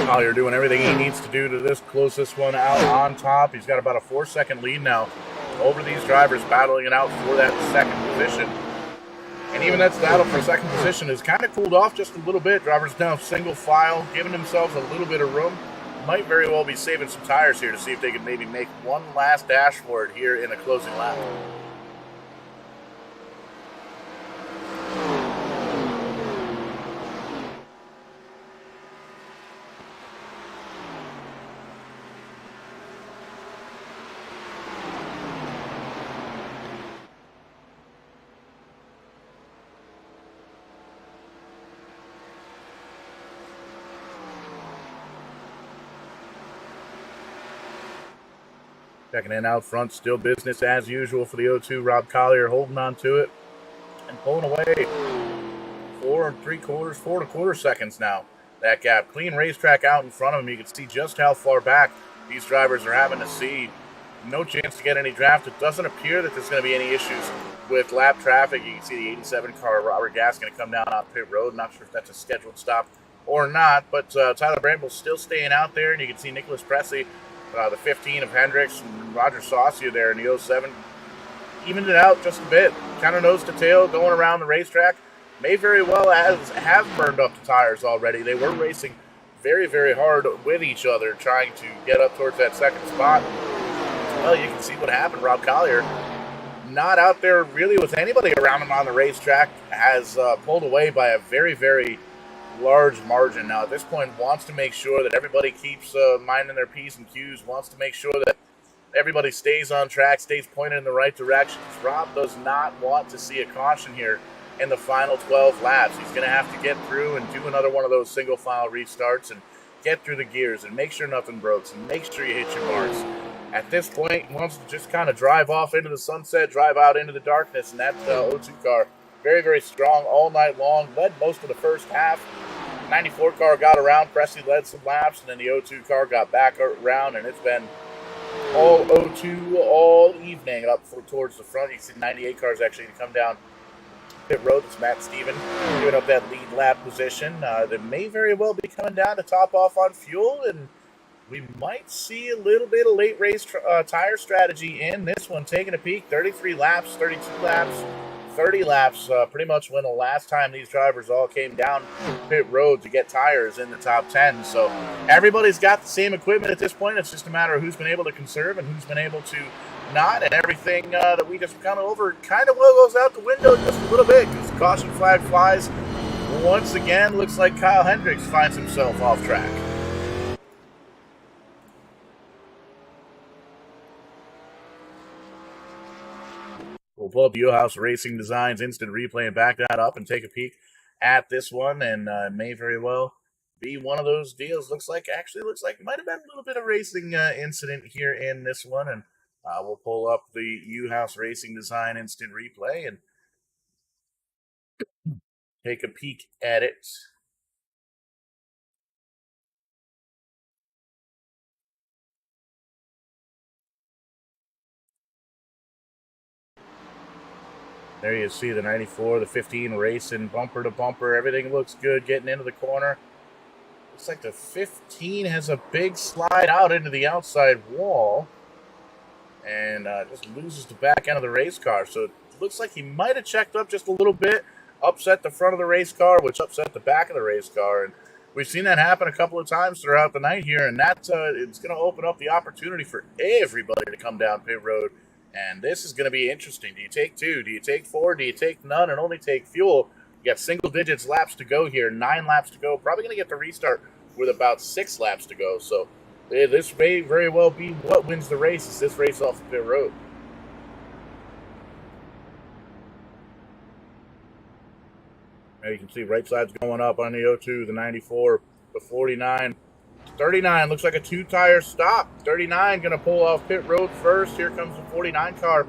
Collier doing everything he needs to do to close this one out on top. He's got about a 4-second lead now over these drivers, battling it out for that second position. And even that battle for second position has kind of cooled off just a little bit. Drivers now single file, giving themselves a little bit of room. Might very well be saving some tires here to see if they can maybe make one last dash for it here in a closing lap. Checking in out front, still business as usual for the O2. Rob Collier holding on to it and pulling away. 4 1/4 seconds now. That gap. Clean racetrack out in front of him. You can see just how far back these drivers are having to see. No chance to get any draft. It doesn't appear that there's going to be any issues with lap traffic. You can see the 87 car, Robert Gas, going to come down on pit road. Not sure if that's a scheduled stop or not, but Tyler Bramble's still staying out there, and you can see Nicholas Presley, the 15 of Hendricks, and Roger Saucier there in the 07. Evened it out just a bit. Kind of nose to tail going around the racetrack. May very well have burned up the tires already. They were racing very, very hard with each other, trying to get up towards that second spot. Well, you can see what happened. Rob Collier, not out there really with anybody around him on the racetrack, has pulled away by a very, very large margin. Now, at this point, wants to make sure that everybody keeps minding their P's and Q's, wants to make sure that everybody stays on track, stays pointed in the right direction. Rob does not want to see a caution here in the final 12 laps. He's going to have to get through and do another one of those single file restarts and get through the gears and make sure nothing breaks and make sure you hit your marks. At this point, he wants to just kind of drive off into the sunset, drive out into the darkness, and that O2 car, very, very strong all night long, led most of the first half. 94 car got around, Presley led some laps, and then the O2 car got back around, and it's been all O2 all evening up towards the front. You see 98 cars actually to come down pit road. It's Matt Steven giving up that lead lap position. They may very well be coming down to top off on fuel, and we might see a little bit of late race tire strategy in this one. Taking a peek, 33 laps, 32 laps, 30 laps, pretty much when the last time these drivers all came down pit road to get tires in the top 10. So everybody's got the same equipment at this point. It's just a matter of who's been able to conserve and who's been able to not. And everything that we just kind of over kind of goes out the window just a little bit because the caution flag flies. Once again, looks like Kyle Hendricks finds himself off track. We'll pull up Wheelhouse Racing Designs instant replay and back that up and take a peek at this one, and may very well be one of those deals. Looks like it might have been a little bit of racing incident here in this one, and we'll pull up the Wheelhouse Racing Design instant replay and take a peek at it. There you see the 94, the 15 racing bumper to bumper. Everything looks good getting into the corner. Looks like the 15 has a big slide out into the outside wall and just loses the back end of the race car. So it looks like he might have checked up just a little bit, upset the front of the race car, which upset the back of the race car. And we've seen that happen a couple of times throughout the night here, and that's it's going to open up the opportunity for everybody to come down pit road. And this is going to be interesting. Do you take 2? Do you take 4? Do you take none and only take fuel? You got single digits laps to go here, 9 laps to go. Probably going to get the restart with about 6 laps to go. So this may very well be what wins the race. Is this race off the pit road? Now you can see right side's going up on the O2, the 94, the 49. 39 looks like a 2-tire stop. 39 going to pull off pit road first. Here comes the 49 car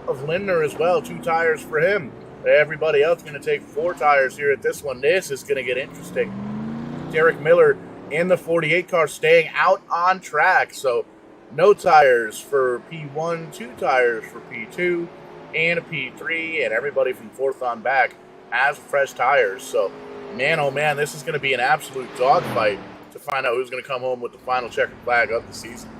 of Lindner as well. 2 tires for him. Everybody else going to take 4 tires here at this one. This is going to get interesting. Derek Miller in the 48 car staying out on track. So no tires for P1, 2 tires for P2, and a P3. And everybody from 4th on back has fresh tires. So, man, oh man, this is going to be an absolute dogfight to find out who's going to come home with the final checkered flag of the season.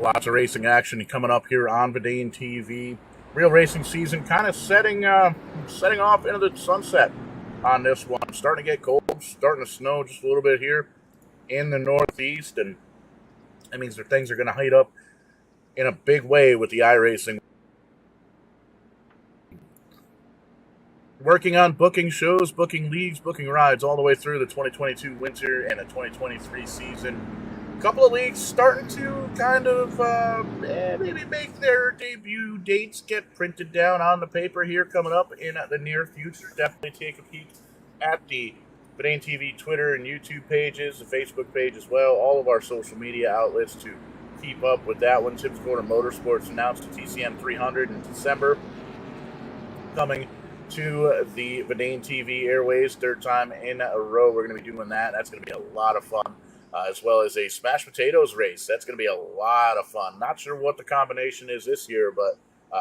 Lots of racing action coming up here on Verdane TV. Real racing season kind of setting off into the sunset on this one. Starting to get cold, starting to snow just a little bit here in the Northeast, and that means that things are going to heat up in a big way with the iRacing. Working on booking shows, booking leagues, booking rides all the way through the 2022 winter and the 2023 season. Couple of leagues starting to kind of maybe make their debut dates get printed down on the paper here coming up in the near future. Definitely take a peek at the Verdane TV Twitter and YouTube pages, the Facebook page as well, all of our social media outlets to keep up with that one. Tim's Corner Motorsports announced the TCM 300 in December, coming to the Verdane TV airways, third time in a row. We're going to be doing that. That's going to be a lot of fun. As well as a Smash Potatoes race. That's going to be a lot of fun. Not sure what the combination is this year, but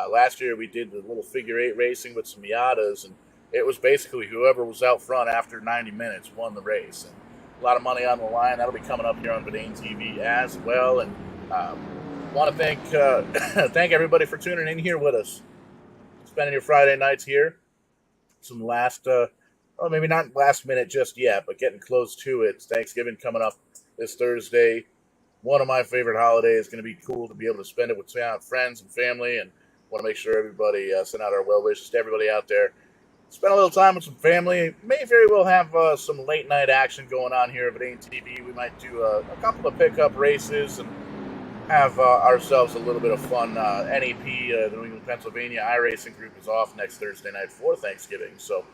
last year we did the little figure eight racing with some Miatas, and it was basically whoever was out front after 90 minutes won the race. And a lot of money on the line. That'll be coming up here on Verdane TV as well. And want to thank thank everybody for tuning in here with us, spending your Friday nights here. Some last, well, maybe not last minute just yet, but getting close to it. It's Thanksgiving coming up this Thursday. One of my favorite holidays. Going to be cool to be able to spend it with friends and family, and want to make sure everybody send out our well wishes to everybody out there. Spend a little time with some family. May very well have some late night action going on here at Verdane TV. We might do a couple of pickup races and have ourselves a little bit of fun. NEP, the New England, Pennsylvania iRacing group is off next Thursday night for Thanksgiving, so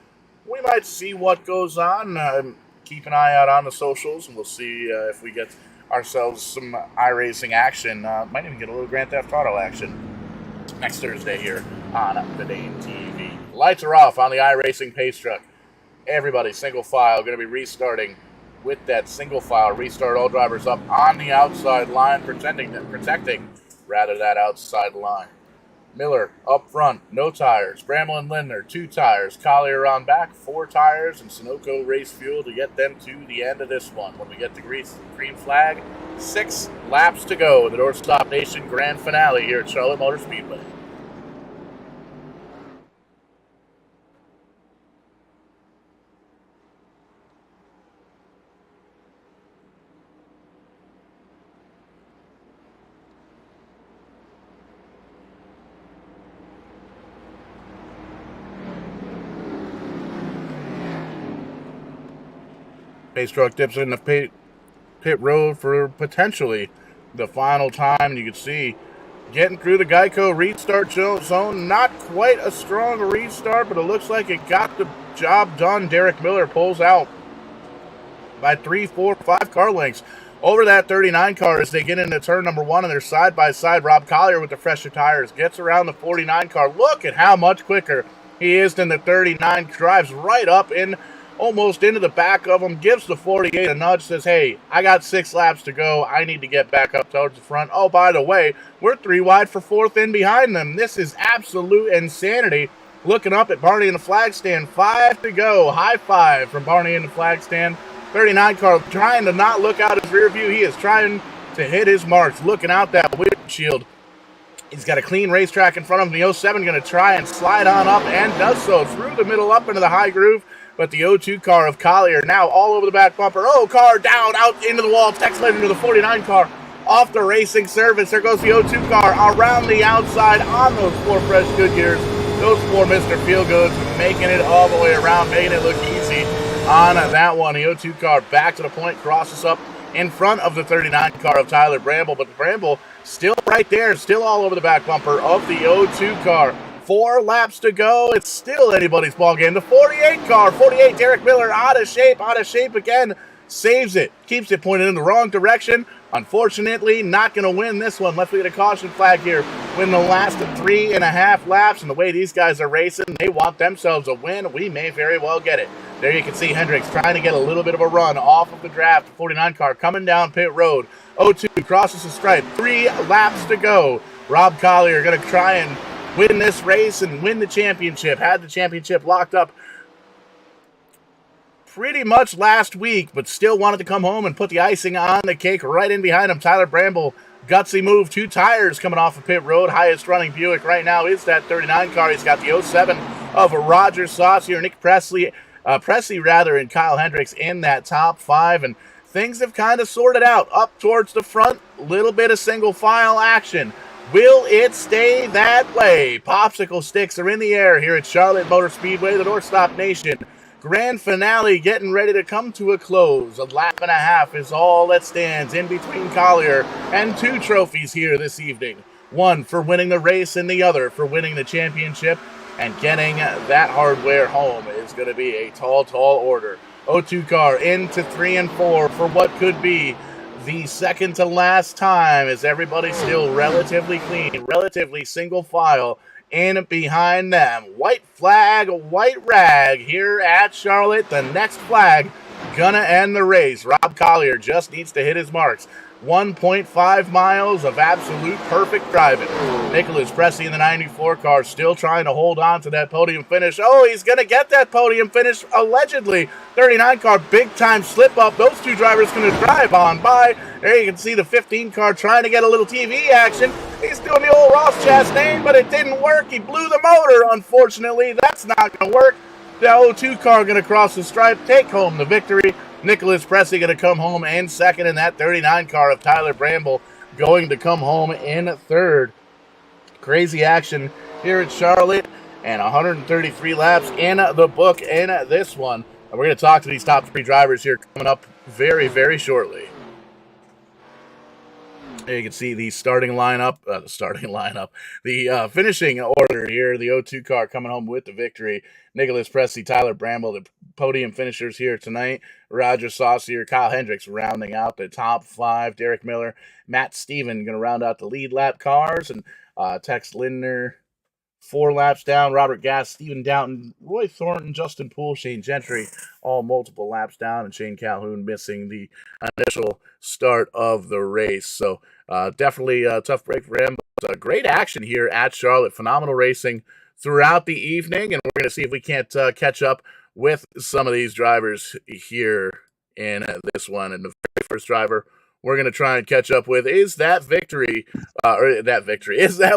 we might see what goes on. Keep an eye out on the socials, and we'll see if we get ourselves some iRacing action. Might even get a little Grand Theft Auto action next Thursday here on Verdane TV. Lights are off on the iRacing pace truck. Everybody, single file, going to be restarting with that single file restart. All drivers up on the outside line, protecting that outside line. Miller up front, no tires. Bramble and Lindner, 2 tires. Collier on back, 4 tires. And Sunoco race fuel to get them to the end of this one. When we get the green flag, 6 laps to go. The Doorstop Nation grand finale here at Charlotte Motor Speedway. Pace truck dips in the pit road for potentially the final time. And you can see getting through the Geico restart zone. Not quite a strong restart, but it looks like it got the job done. Derek Miller pulls out by 3, 4, 5 car lengths over that 39 car as they get into turn number 1, and they're side by side. Rob Collier with the fresher tires gets around the 49 car. Look at how much quicker he is than the 39. Drives right up in, almost into the back of him, gives the 48 a nudge, says, hey, I got 6 laps to go. I need to get back up towards the front. Oh, by the way, we're 3 wide for 4th in behind them. This is absolute insanity. Looking up at Barney in the flag stand, 5 to go. High five from Barney in the flag stand. 39 car trying to not look out his rear view. He is trying to hit his marks, looking out that windshield. He's got a clean racetrack in front of him. The 07 going to try and slide on up, and does so through the middle up into the high groove. But the 02 car of Collier now all over the back bumper. Oh, car down, out into the wall. Tex led into the 49 car off the racing surface. There goes the 02 car around the outside on those 4 fresh Goodyears. Those 4 Mr. Feelgoods making it all the way around, making it look easy on that one. The 02 car back to the point, crosses up in front of the 39 car of Tyler Bramble, but Bramble still right there, still all over the back bumper of the 02 car. 4 laps to go. It's still anybody's ball game. The 48 car, 48 Derek Miller, out of shape again. Saves it, keeps it pointed in the wrong direction. Unfortunately, not going to win this one. Left we get a caution flag here. Win the last 3.5 laps, and the way these guys are racing, they want themselves a win. We may very well get it. There you can see Hendricks trying to get a little bit of a run off of the draft. 49 car coming down pit road. 02 crosses the stripe. 3 laps to go. Rob Collier going to try and win this race and win the championship. Had the championship locked up pretty much last week, but still wanted to come home and put the icing on the cake right in behind him. Tyler Bramble, gutsy move, 2 tires coming off of pit road. Highest running Buick right now is that 39 car. He's got the 07 of Roger Saucier, Nick Presley, and Kyle Hendricks in that top 5, and things have kind of sorted out up towards the front. Little bit of single file action. Will it stay that way? Popsicle sticks are in the air here at Charlotte Motor Speedway, the Doorstop Nation. Grand finale getting ready to come to a close. 1.5 laps is all that stands in between Collier and 2 trophies here this evening. One for winning the race and the other for winning the championship. And getting that hardware home is going to be a tall, tall order. 02 car into 3 and 4 for what could be the second to last time, as everybody's still relatively clean, relatively single file in behind them. White flag, white rag here at Charlotte. The next flag gonna end the race. Rob Collier just needs to hit his marks. 1.5 miles of absolute perfect driving. Nicholas Presley in the 94 car still trying to hold on to that podium finish. Oh, he's going to get that podium finish, allegedly. 39 car, big time slip up. Those 2 drivers going to drive on by. There you can see the 15 car trying to get a little TV action. He's doing the old Ross Chastain, but it didn't work. He blew the motor, unfortunately. That's not going to work. The 02 car going to cross the stripe, take home the victory. Nicholas Presley going to come home in second, and that 39 car of Tyler Bramble going to come home in third. Crazy action here at Charlotte, and 133 laps in the book in this one. And we're going to talk to these top 3 drivers here coming up very, very shortly. There you can see the the finishing order here. The 02 car coming home with the victory. Nicholas Presley, Tyler Bramble, the podium finishers here tonight. Roger Saucier, Kyle Hendricks rounding out the top 5. Derek Miller, Matt Steven going to round out the lead lap cars. And Tex Lindner, 4 laps down. Robert Gass, Stephen Downton, Roy Thornton, Justin Poole, Shane Gentry, all multiple laps down. And Shane Calhoun missing the initial start of the race. So definitely a tough break for him. But great action here at Charlotte. Phenomenal racing throughout the evening. And we're going to see if we can't catch up with some of these drivers here in this one. And the very first driver we're going to try and catch up with is that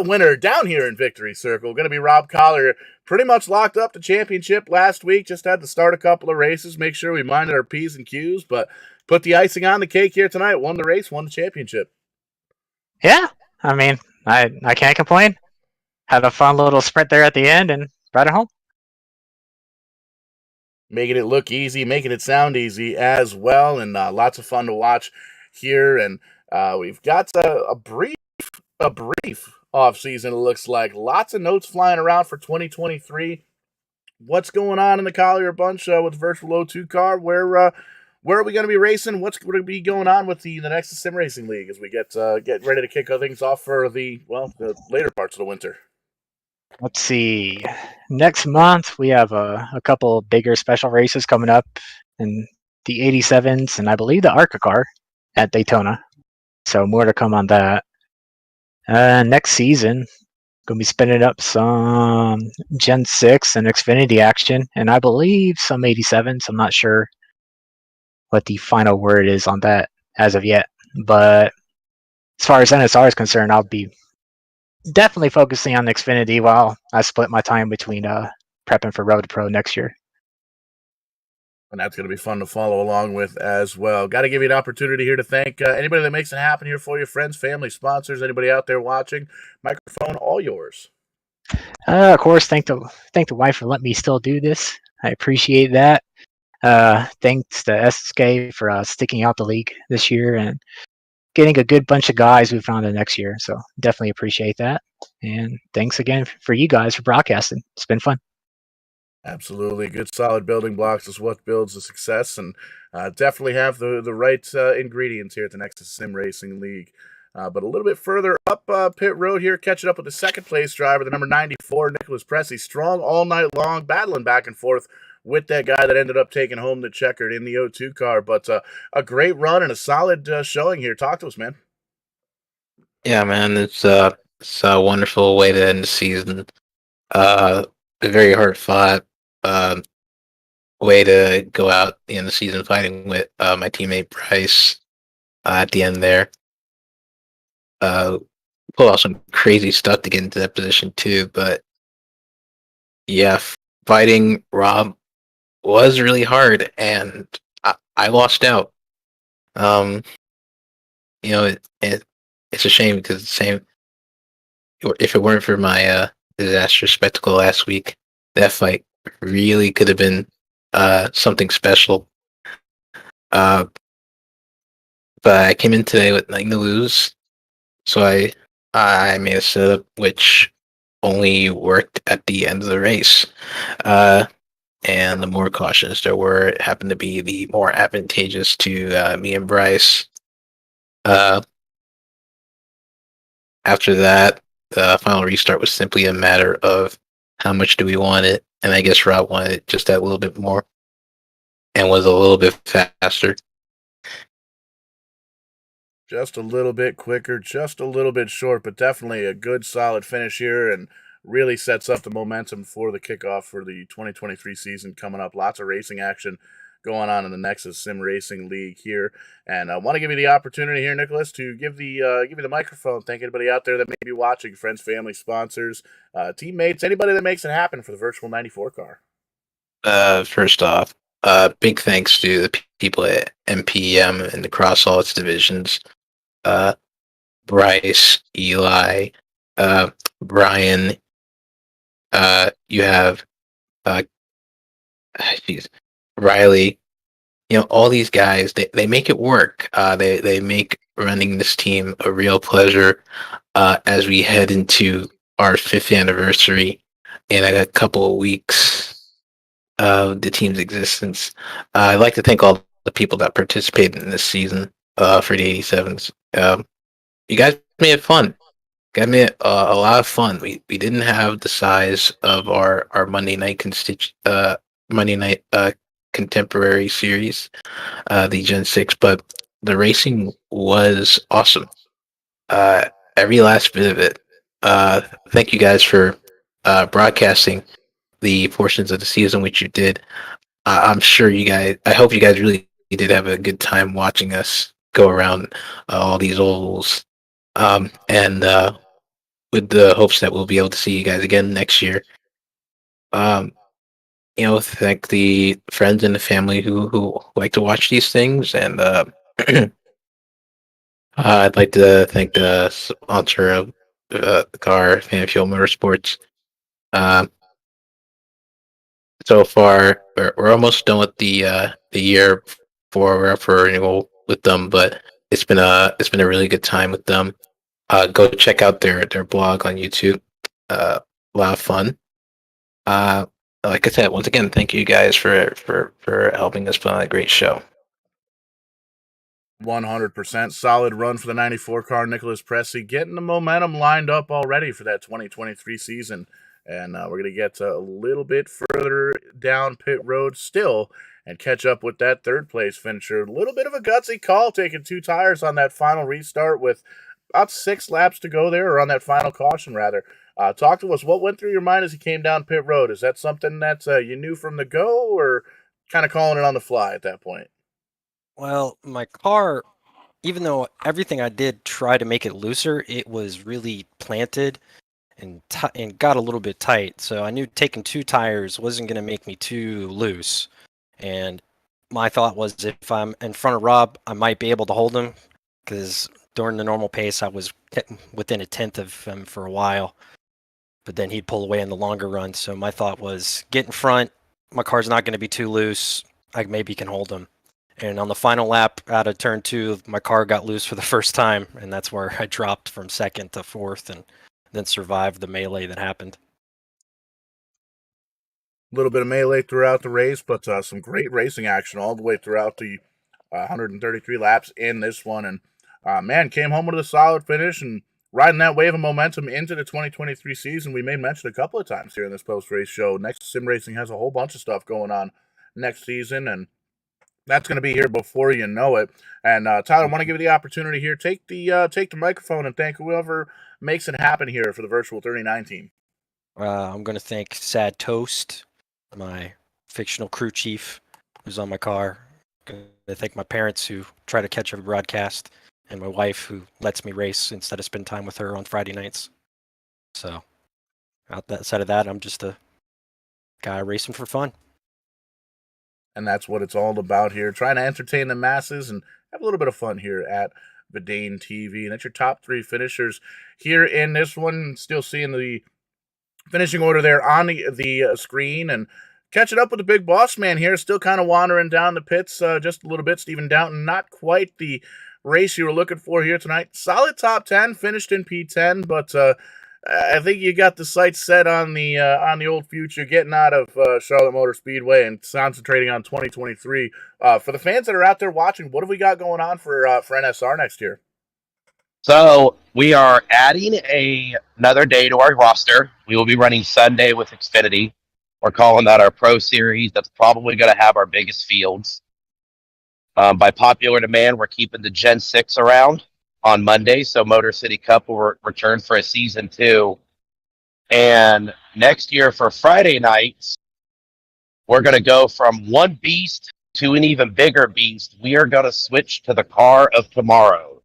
winner down here in Victory Circle. Going to be Rob Collier. Pretty much locked up the championship last week. Just had to start a couple of races, make sure we minded our P's and Q's, but put the icing on the cake here tonight. Won the race, won the championship. Yeah, I mean, I can't complain. Had a fun little sprint there at the end and brought it home. Making it look easy, making it sound easy as well, and lots of fun to watch here. And we've got a brief off season. It looks like lots of notes flying around for 2023. What's going on in the Collier bunch with Virtual 02 car? Where are we going to be racing? What's going to be going on with the NEXUS Sim Racing League as we get ready to kick things off for the later parts of the winter? Let's see. Next month, we have a couple bigger special races coming up in the 87s and I believe the ARCA car at Daytona. So more to come on that. Next season, going to be spinning up some Gen 6 and Xfinity action, and I believe some 87s. I'm not sure what the final word is on that as of yet. But as far as NSR is concerned, I'll be definitely focusing on Xfinity while I split my time between prepping for Road to Pro next year. And that's going to be fun to follow along with as well. Got to give you an opportunity here to thank anybody that makes it happen here for you, friends, family, sponsors, anybody out there watching. Microphone, all yours. Of course, thank the wife for letting me still do this. I appreciate that. Thanks to SK for sticking out the league this year and getting a good bunch of guys moving on to next year. So definitely appreciate that. And thanks again for you guys for broadcasting. It's been fun. Absolutely, good solid building blocks is what builds a success, and definitely have the right ingredients here at the Nexus Sim Racing League. But a little bit further up pit road here, catching up with the second place driver, the number 94, Nicholas Pressey, strong all night long, battling back and forth with that guy that ended up taking home the checkered in the O2 car. But a great run and a solid showing here. Talk to us, man. Yeah, man, it's a wonderful way to end the season. Uh, a very hard fought uh, way to go out in the season fighting with my teammate Bryce at the end there. Pull off some crazy stuff to get into that position too, but yeah, fighting Rob was really hard, and I lost out. Um, it's a shame because the same if it weren't for my disastrous spectacle last week, that fight really could have been something special. Uh, but I came in today with nothing to lose, so I made a setup which only worked at the end of the race. Uh, and the more cautions there were, it happened to be the more advantageous to me and Bryce. Uh, After that, the final restart was simply a matter of how much do we want it, and I guess Rob wanted it just that little bit more and was a little bit faster. Just a little bit quicker, just a little bit short, but definitely a good solid finish here and really sets up the momentum for the kickoff for the 2023 season coming up. Lots of racing action going on in the Nexus Sim Racing League here. And I want to give you the opportunity here, Nicholas, to give you the microphone. Thank anybody out there that may be watching, friends, family, sponsors, teammates, anybody that makes it happen for the virtual 94 car. First off, big thanks to the people at MPM and across all its divisions. Uh, Bryce, Eli, Brian. You have uh, geez, Riley. All these guys, they make it work. They make running this team a real pleasure as we head into our 5th anniversary in a couple of weeks of the team's existence. I'd like to thank all the people that participated in this season for the 87s. You guys made it fun. Got me a lot of fun. We didn't have the size of our Monday night contemporary series, the Gen 6, but the racing was awesome. Every last bit of it. Thank you guys for broadcasting the portions of the season which you did. I'm sure you guys. I hope you guys really did have a good time watching us go around all these ovals, and with the hopes that we'll be able to see you guys again next year. Um, thank the friends and the family who like to watch these things, and I'd like to thank the sponsor of the car, Fan Fuel Motorsports. Um, so far, we're almost done with the year before we're up for renewal with them, but it's been a really good time with them. Go check out their blog on YouTube. A lot of fun. Uh, like I said, once again, thank you guys for helping us put on a great show. 100% solid run for the 94 car, Nicholas Pressey, getting the momentum lined up already for that 2023 season. And we're going to get a little bit further down pit road still and catch up with that third place finisher. A little bit of a gutsy call, taking 2 tires on that final restart with about 6 laps to go there, or on that final caution, rather. Talk to us. What went through your mind as you came down pit road? Is that something that you knew from the go, or kind of calling it on the fly at that point? Well, my car, even though everything I did try to make it looser, it was really planted and got a little bit tight. So I knew taking 2 tires wasn't going to make me too loose. And my thought was if I'm in front of Rob, I might be able to hold him because during the normal pace, I was within a tenth of him for a while. But then he'd pull away in the longer run. So my thought was get in front. My car's not going to be too loose. I maybe can hold him. And on the final lap out of turn 2, my car got loose for the first time, and that's where I dropped from second to fourth and then survived the melee that happened. A little bit of melee throughout the race, but some great racing action all the way throughout the 133 laps in this one. And man, came home with a solid finish and riding that wave of momentum into the 2023 season. We made mention a couple of times here in this post race show. Nexus Sim Racing has a whole bunch of stuff going on next season, and that's going to be here before you know it. And Tyler, I want to give you the opportunity here. Take the microphone and thank whoever makes it happen here for the virtual 39 team. I'm going to thank Sad Toast, my fictional crew chief who's on my car. I'm going to thank my parents who try to catch every broadcast, and my wife who lets me race instead of spend time with her on Friday nights. So outside of that, I'm just a guy racing for fun. And that's what it's all about here, trying to entertain the masses and have a little bit of fun here at Vidane TV. And that's your top 3 finishers here in this one. Still seeing the finishing order there on the screen, and catching up with the big boss man here. Still kind of wandering down the pits just a little bit. Stephen Downton, not quite the race you were looking for here tonight. Solid top 10, finished in P10, but I think you got the sights set on the old future, getting out of Charlotte Motor Speedway and concentrating on 2023. For the fans that are out there watching, what have we got going on for NSR next year? So we are adding another day to our roster. We will be running Sunday with Xfinity. We're calling that our Pro Series. That's probably going to have our biggest fields. By popular demand, we're keeping the Gen 6 around on Monday, so Motor City Cup will return for a Season 2. And next year for Friday nights, we're going to go from one beast to an even bigger beast. We are going to switch to the car of tomorrow.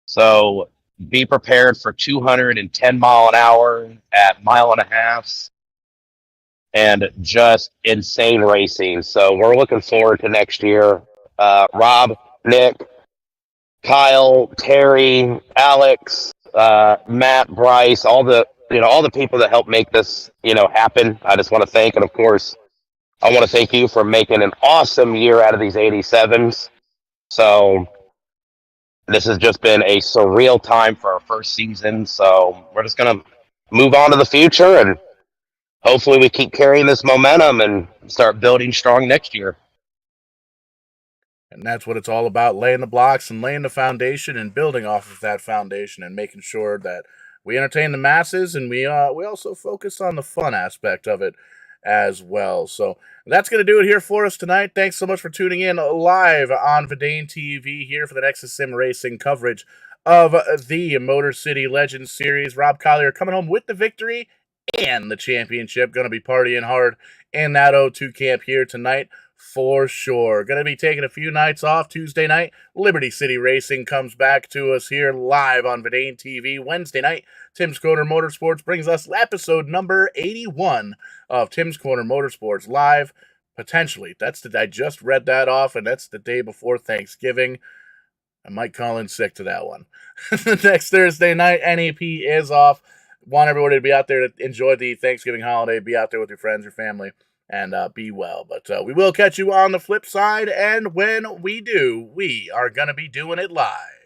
So be prepared for 210 mile an hour at mile and a half and just insane racing. So we're looking forward to next year. Rob, Nick, Kyle, Terry, Alex, Matt, Bryce, all the people that helped make this, happen. I just want to thank, and of course, I want to thank you for making an awesome year out of these 87s. So this has just been a surreal time for our first season, so we're just going to move on to the future, and hopefully we keep carrying this momentum and start building strong next year. And that's what it's all about, laying the blocks and laying the foundation and building off of that foundation and making sure that we entertain the masses, and we also focus on the fun aspect of it as well. So that's going to do it here for us tonight. Thanks so much for tuning in live on Vidane TV here for the Nexus Sim Racing coverage of the Motor City Legends Series. Rob Collier coming home with the victory and the championship. Going to be partying hard in that O2 camp here tonight for sure. Going to be taking a few nights off. Tuesday night, Liberty City Racing comes back to us here live on Vidane TV. Wednesday night, Tim's Corner Motorsports brings us episode number 81 of Tim's Corner Motorsports live. Potentially, I just read that off, and that's the day before Thanksgiving. I might call in sick to that one. Next Thursday night, NAP is off. Want everybody to be out there to enjoy the Thanksgiving holiday. Be out there with your friends, your family, and be well. But we will catch you on the flip side, and when we do, we are going to be doing it live.